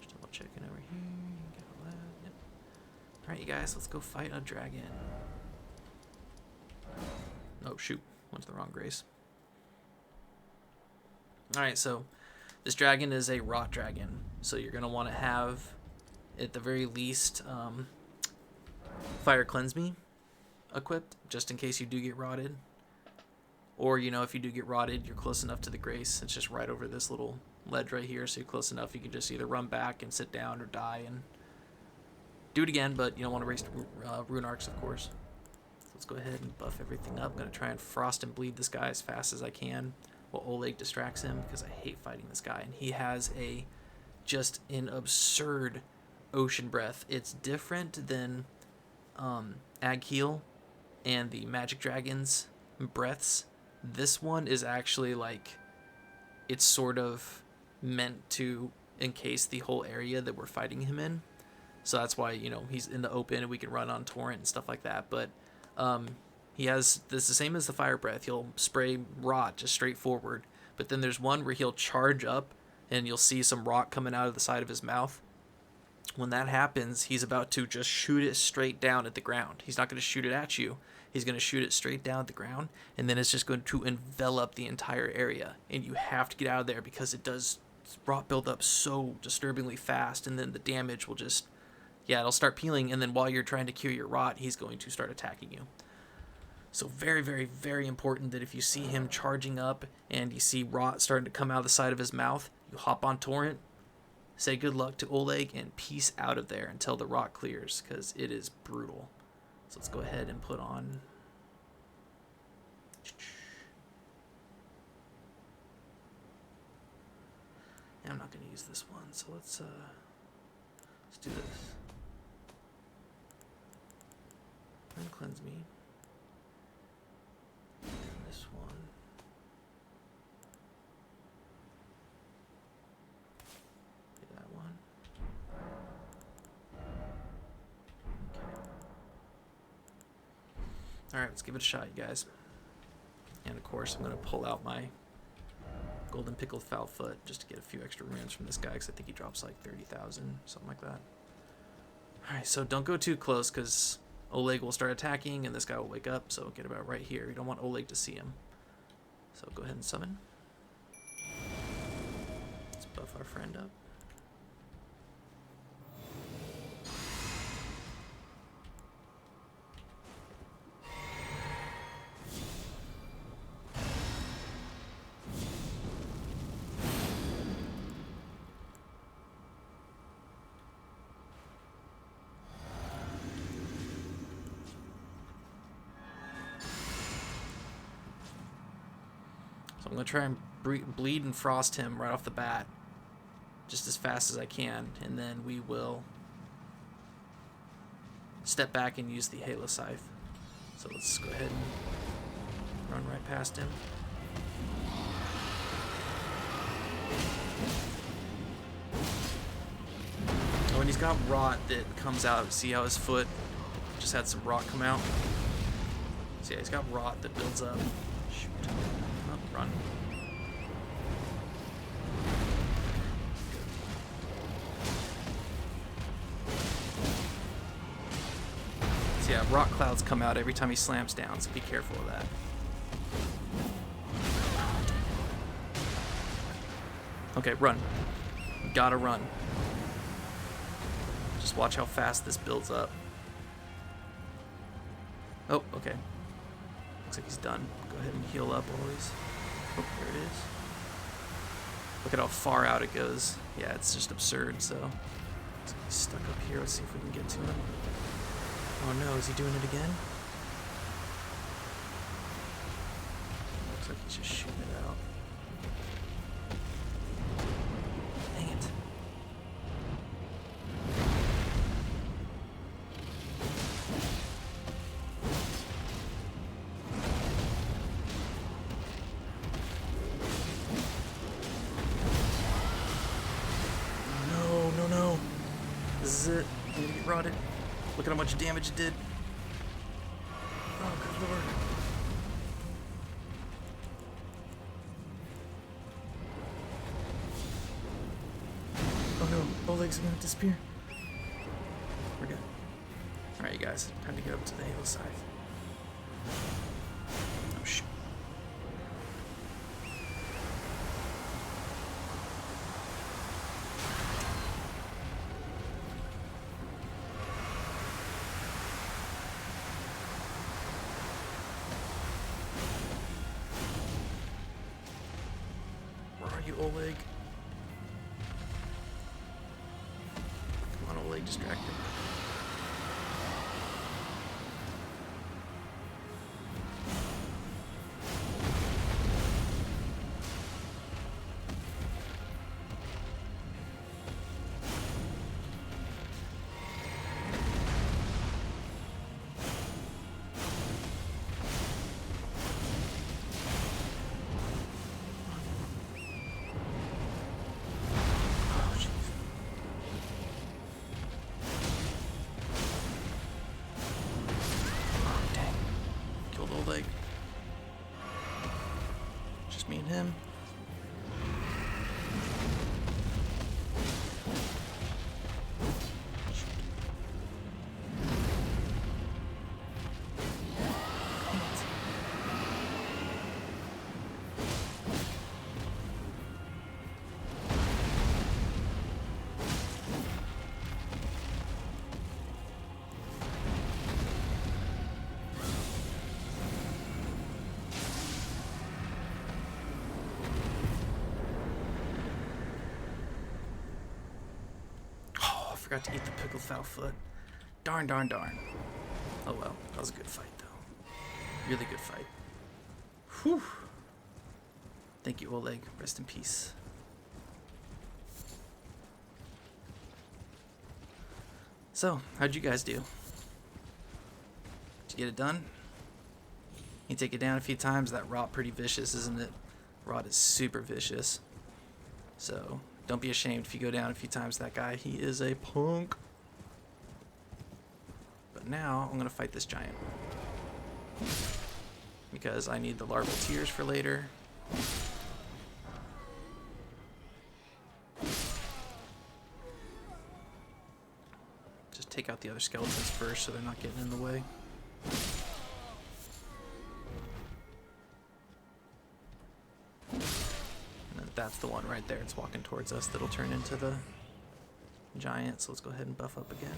Just double checking over here. Got all that. Yep. Alright, you guys, let's go fight a dragon. Oh, shoot. Went to the wrong grace. Alright, so this dragon is a rot dragon. So you're going to want to have, at the very least, Fire Cleanse Me equipped, just in case you do get rotted. Or, you know, if you do get rotted, you're close enough to the grace. It's just right over this little ledge right here, so you're close enough. You can just either run back and sit down or die and do it again, but you don't want to waste rune arcs, of course. So let's go ahead and buff everything up. I'm going to try and frost and bleed this guy as fast as I can while Oleg distracts him, because I hate fighting this guy. And he has just an absurd ocean breath. It's different than Agheal and the magic dragon's breaths. This one is actually like, it's sort of meant to encase the whole area that we're fighting him in. So that's why, you know, he's in the open and we can run on torrent and stuff like that. But he has this the same as the fire breath. He'll spray rot just straight forward. But then there's one where he'll charge up and you'll see some rot coming out of the side of his mouth. When that happens, he's about to just shoot it straight down at the ground. He's not going to shoot it at you. He's going to shoot it straight down at the ground, and then it's just going to envelop the entire area. And you have to get out of there because it does rot build up so disturbingly fast, and then the damage will just, yeah, it'll start peeling, and then while you're trying to cure your rot, he's going to start attacking you. So very, very, very important that if you see him charging up and you see rot starting to come out of the side of his mouth, you hop on torrent, say good luck to Oleg, and peace out of there until the rot clears, because it is brutal. So let's go ahead and put on... Yeah, I'm not going to use this one, so let's do this. And cleanse me. And this one. That one. Alright, let's give it a shot, you guys. And of course, I'm going to pull out my Golden Pickled Foulfoot just to get a few extra runes from this guy, because I think he drops like 30,000, something like that. Alright, so don't go too close, because Oleg will start attacking and this guy will wake up, so get about right here. You don't want Oleg to see him. So go ahead and summon. Let's buff our friend up. I'm going to try and bleed and frost him right off the bat, just as fast as I can, and then we will step back and use the Halo Scythe. So let's go ahead and run right past him. Oh, and he's got rot that comes out. See how his foot just had some rot come out? So yeah, he's got rot that builds up. Shoot. Oh, run. So yeah, rock clouds come out every time he slams down, so be careful of that. Okay, run. Gotta run. Just watch how fast this builds up. Oh, okay. Looks like he's done. Go ahead and heal up always. Oh, there it is. Look at how far out it goes. Yeah, it's just absurd, so. Looks like he's stuck up here. Let's see if we can get to him. Oh no, is he doing it again? Looks like he's just shooting it out. Dang it. No. This is it. I'm gonna get rotted. Look at how much damage it did. Oh, good lord. Oh no, Oleg's gonna disappear. We're good. Alright, you guys, time to get up to the hillside. Oh shit. Where are you, Oleg? Come on, Oleg, distracted. Leg. Just me and him. Forgot to eat the pickled foul foot. Darn, darn, darn. Oh well, that was a good fight though. Really good fight. Whew. Thank you, Oleg. Rest in peace. So, how'd you guys do? Did you get it done? You take it down a few times. That rot pretty vicious, isn't it? Rot is super vicious. So, don't be ashamed if you go down a few times. That guy, he is a punk. But now, I'm going to fight this giant. Because I need the larval tears for later. Just take out the other skeletons first so they're not getting in the way. That's the one right there. It's walking towards us. That'll turn into the giant. So let's go ahead and buff up again.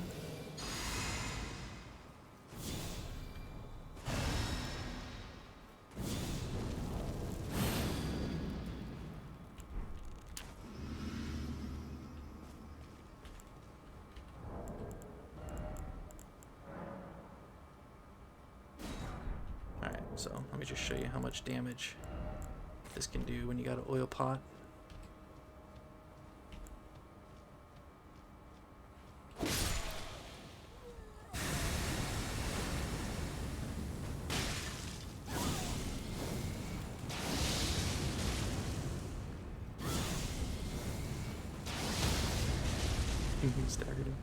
Alright, so let me just show you how much damage this can do when you got an oil pot. Staggered him.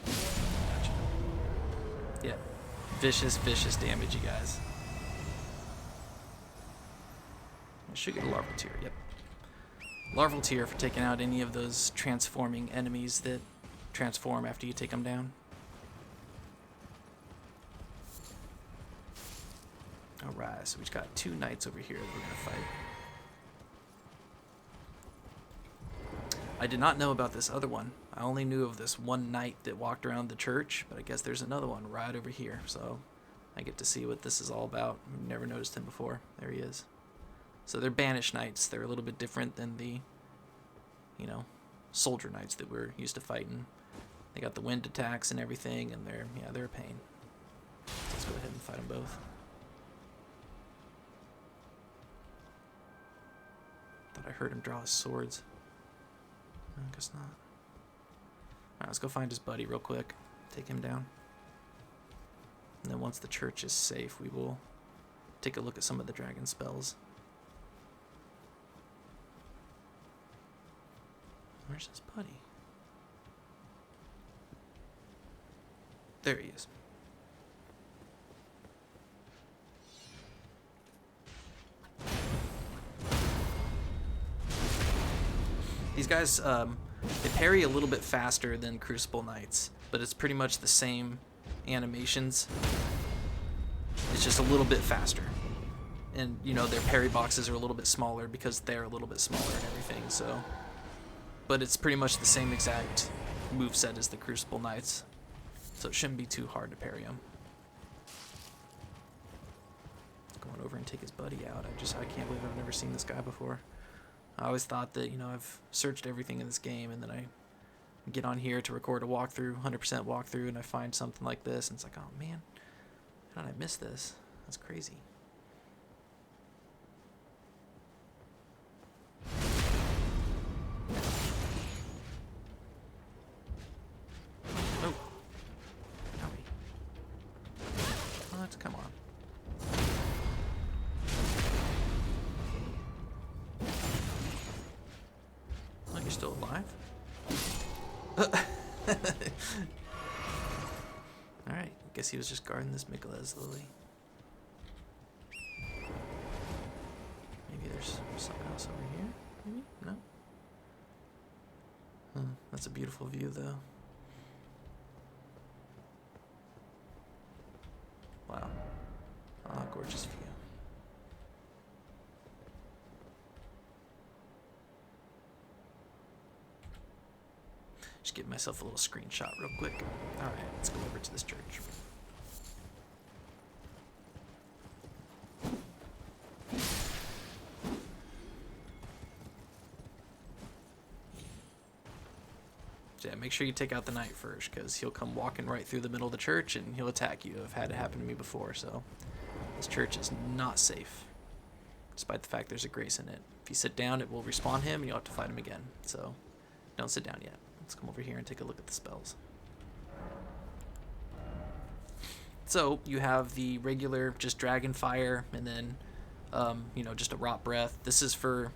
Gotcha. Yeah. Vicious, vicious damage, you guys. I should get a larval tear, yep. Larval tear for taking out any of those transforming enemies that transform after you take them down. Alright, so we've got 2 knights over here that we're going to fight. I did not know about this other one. I only knew of this one knight that walked around the church, but I guess there's another one right over here, so I get to see what this is all about. I've never noticed him before. There he is. So they're banished knights. They're a little bit different than the, you know, soldier knights that we're used to fighting. They got the wind attacks and everything, and they're a pain. Let's go ahead and fight them both. Thought I heard him draw his swords. No, I guess not. Alright, let's go find his buddy real quick. Take him down. And then once the church is safe, we will take a look at some of the dragon spells. Where's his buddy? There he is. These guys, they parry a little bit faster than Crucible Knights, but it's pretty much the same animations. It's just a little bit faster. And, you know, their parry boxes are a little bit smaller because they're a little bit smaller and everything, so. But it's pretty much the same exact moveset as the Crucible Knights, so it shouldn't be too hard to parry them. Going over and take his buddy out. I can't believe I've never seen this guy before. I always thought that, you know, I've searched everything in this game, and then I get on here to record a walkthrough, 100% walkthrough, and I find something like this, and it's like, oh man, how did I miss this? That's crazy. Oh. Owie. What? Come on. Oh, you're still alive? Alright, guess he was just guarding this Mikolas lily. Maybe there's something else over here? Maybe? No? That's a beautiful view, though. Wow. Ah, gorgeous view. Just give myself a little screenshot real quick. Alright, let's go over to this church. So yeah, make sure you take out the knight first, because he'll come walking right through the middle of the church and he'll attack you. I've had it happen to me before, so this church is not safe, despite the fact there's a grace in it. If you sit down, it will respawn him and you'll have to fight him again, so don't sit down yet. Let's come over here and take a look at the spells. So you have the regular, just dragon fire, and then, you know, just a rot breath. This is for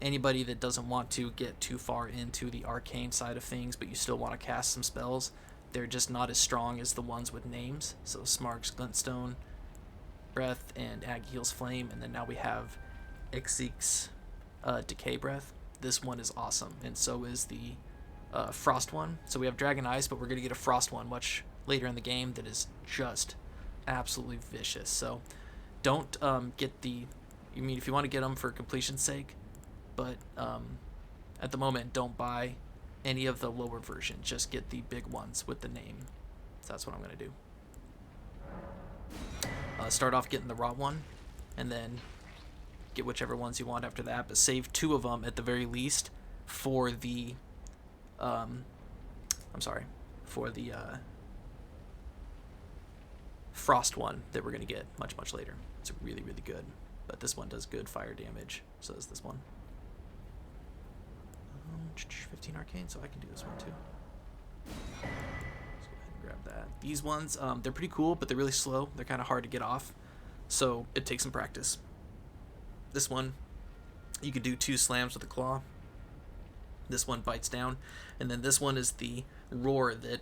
anybody that doesn't want to get too far into the arcane side of things, but you still want to cast some spells. They're just not as strong as the ones with names. So Smarg's Glintstone Breath and Agiel's Flame, and then now we have Ekzykes Decay Breath. This one is awesome, and so is the Frost one. So we have Dragon Ice, but we're going to get a Frost one much later in the game that is just absolutely vicious. So don't get the... I mean, if you want to get them for completion's sake, but at the moment, don't buy any of the lower versions. Just get the big ones with the name. So that's what I'm going to do. Start off getting the rot one, and then get whichever ones you want after that, but save 2 of them at the very least for the for the Frost one that we're going to get much later. It's really, really good, but this one does good fire damage, so does this one. 15 arcane, so I can do this one too. Let's go ahead and grab that. These ones, they're pretty cool, but they're really slow. They're kind of hard to get off, so it takes some practice. This one, you could do 2 slams with a claw. This one bites down, and then this one is the roar that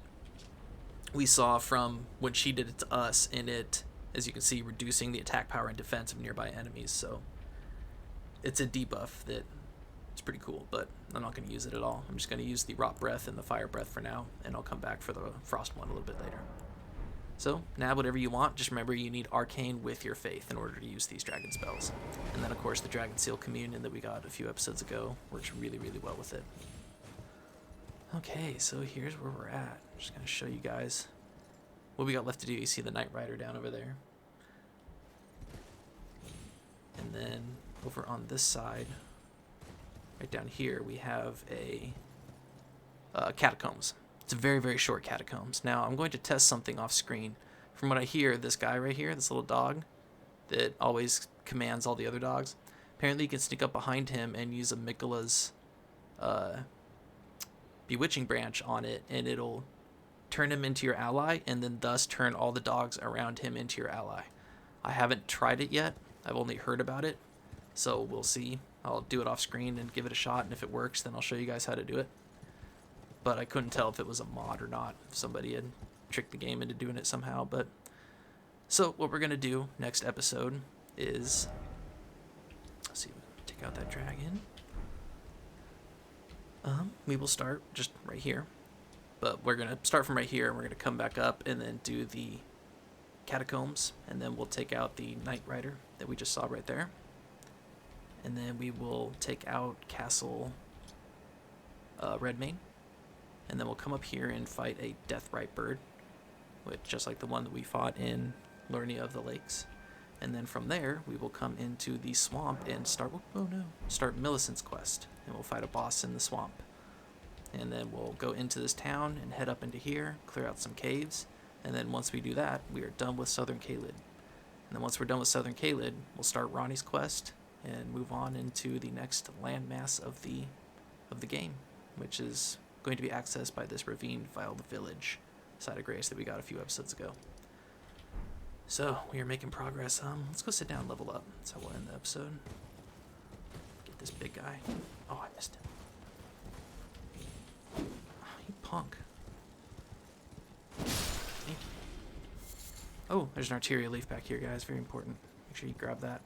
we saw from when she did it to us, and it, as you can see, reducing the attack power and defense of nearby enemies. So it's a debuff that it's pretty cool, but I'm not going to use it at all. I'm just going to use the rot breath and the fire breath for now, and I'll come back for the frost one a little bit later. So nab whatever you want. Just remember you need arcane with your faith in order to use these dragon spells. And then of course the Dragon Seal Communion that we got a few episodes ago works really, really well with it. Okay, so here's where we're at. I'm just going to show you guys what we got left to do. You see the Knight Rider down over there. And then over on this side, right down here, we have a catacombs. It's a very, very short catacombs. Now, I'm going to test something off screen. From what I hear, this guy right here, this little dog that always commands all the other dogs, apparently you can sneak up behind him and use a Mikola's Bewitching Branch on it, and it'll turn him into your ally, and then thus turn all the dogs around him into your ally. I haven't tried it yet. I've only heard about it, so we'll see. I'll do it off screen and give it a shot, and if it works, then I'll show you guys how to do it. But I couldn't tell if it was a mod or not, if somebody had tricked the game into doing it somehow. But so what we're going to do next episode is, let's see, take out that dragon. We will start just right here. But we're going to start from right here, and we're going to come back up and then do the catacombs, and then we'll take out the Knight Rider that we just saw right there. And then we will take out Castle Redmane, and then we'll come up here and fight a Deathrite bird, which just like the one that we fought in Lurnia of the Lakes. And then from there, we will come into the swamp and start Millicent's quest, and we'll fight a boss in the swamp. And then we'll go into this town and head up into here, clear out some caves, and then once we do that, we are done with Southern Caelid. And then once we're done with Southern Caelid, we'll start Ronnie's quest and move on into the next landmass of the game, which is going to be accessed by this ravine-filed village, Side of Grace, that we got a few episodes ago. So, we are making progress. Let's go sit down and level up. That's how we'll end the episode. Get this big guy. Oh, I missed him. You punk. Thank you. Oh, there's an Arteria leaf back here, guys. Very important. Make sure you grab that.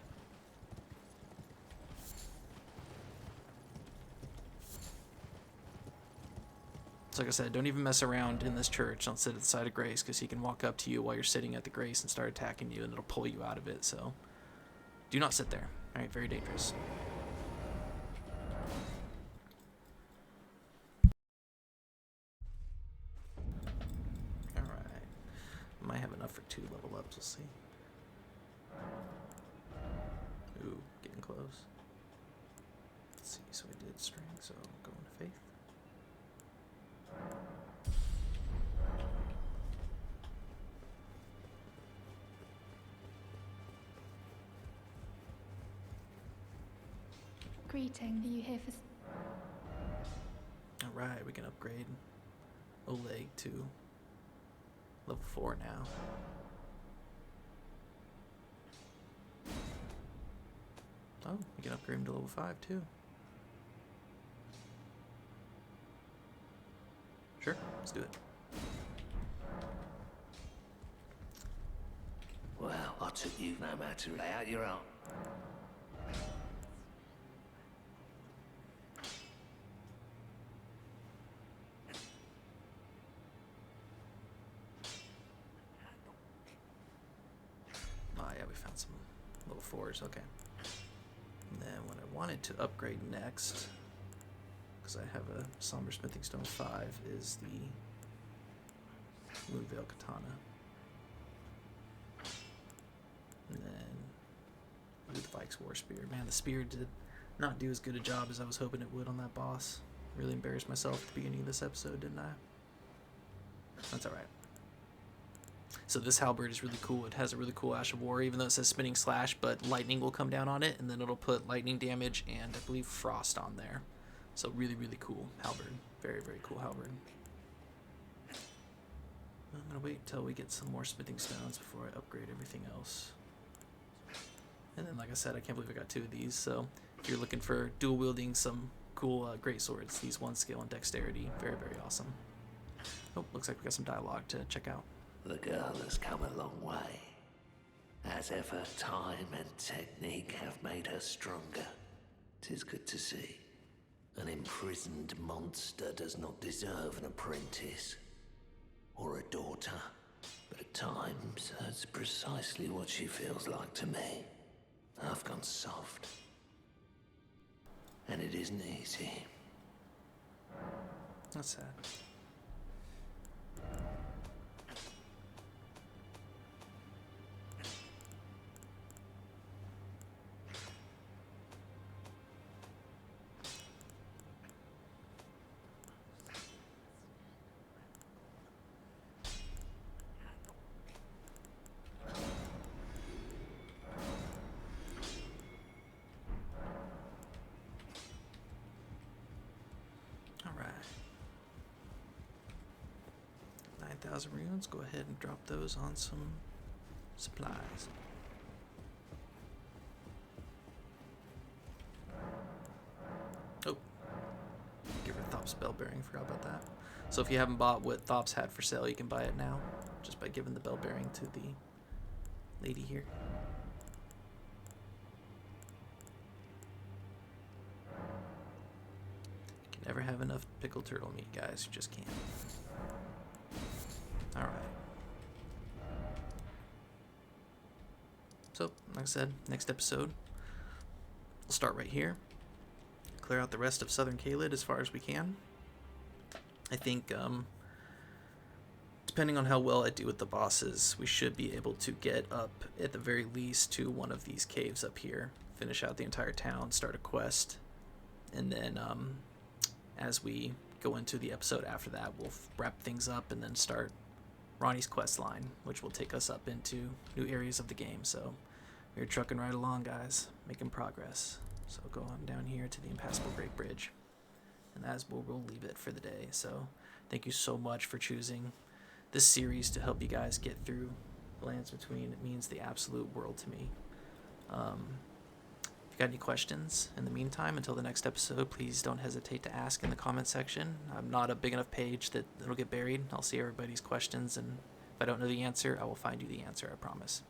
So like I said, don't even mess around in this church. Don't sit at the Side of Grace, because he can walk up to you while you're sitting at the Grace and start attacking you, and it'll pull you out of it. So do not sit there. All right, very dangerous. Might have enough for 2 level ups, we'll see. Ooh, getting close. Let's see, so I did strength, so I'll go into faith. Greeting, are you here for... Alright, we can upgrade Oleg to level 4 now. Oh, we can upgrade him to level 5 too. Sure, let's do it. Well, I took you no matter. Lay out your own. Level 4s, okay. And then what I wanted to upgrade next, because I have a Somber Smithing Stone 5, is the Moonveil Katana. And then the Vikes War Spear. Man, the spear did not do as good a job as I was hoping it would on that boss. Really embarrassed myself at the beginning of this episode, didn't I? That's alright. So this halberd is really cool. It has a really cool Ash of War, even though it says Spinning Slash, but lightning will come down on it, and then it'll put lightning damage and I believe frost on there. So really, really cool halberd. Very, very cool halberd. I'm going to wait until we get some more smithing stones before I upgrade everything else. And then, like I said, I can't believe I got 2 of these, so if you're looking for dual wielding some cool great swords, these 1 skill and dexterity, very, very awesome. Oh, looks like we got some dialogue to check out. The girl has come a long way. As ever, time and technique have made her stronger. 'Tis good to see. An imprisoned monster does not deserve an apprentice. Or a daughter. But at times, that's precisely what she feels like to me. I've gone soft. And it isn't easy. That's sad. Alright. 9,000 runes. Go ahead and drop those on some supplies. Oh. Give her Thop's Bell Bearing. Forgot about that. So if you haven't bought what Thop's had for sale, you can buy it now. Just by giving the Bell Bearing to the lady here. You can Never have enough pickled turtle meat, guys. You just can't. Alright. So, like I said, next episode, we'll start right here. Clear out the rest of Southern Caelid as far as we can. I think, depending on how well I do with the bosses, we should be able to get up, at the very least, to one of these caves up here. Finish out the entire town, start a quest, and then, as we go into the episode after that, we'll wrap things up and then start Ronnie's quest line, which will take us up into new areas of the game. So we're trucking right along, guys, making progress. So go on down here to the Impassable Great Bridge, and that's where we'll leave it for the day. So thank you so much for choosing this series to help you guys get through Lands Between. It means the absolute world to me. If you got any questions in the meantime, until the next episode, please don't hesitate to ask in the comment section. I'm not a big enough page that it'll get buried. I'll see everybody's questions, and if I don't know the answer, I will find you the answer, I promise.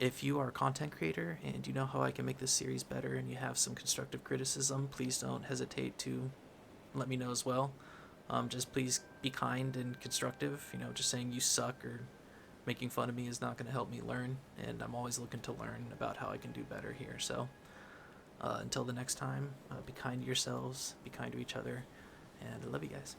If you are a content creator and you know how I can make this series better and you have some constructive criticism, please don't hesitate to let me know as well. Just please be kind and constructive. You know, just saying you suck or making fun of me is not going to help me learn, and I'm always looking to learn about how I can do better here. So until the next time, be kind to yourselves, be kind to each other, and I love you guys.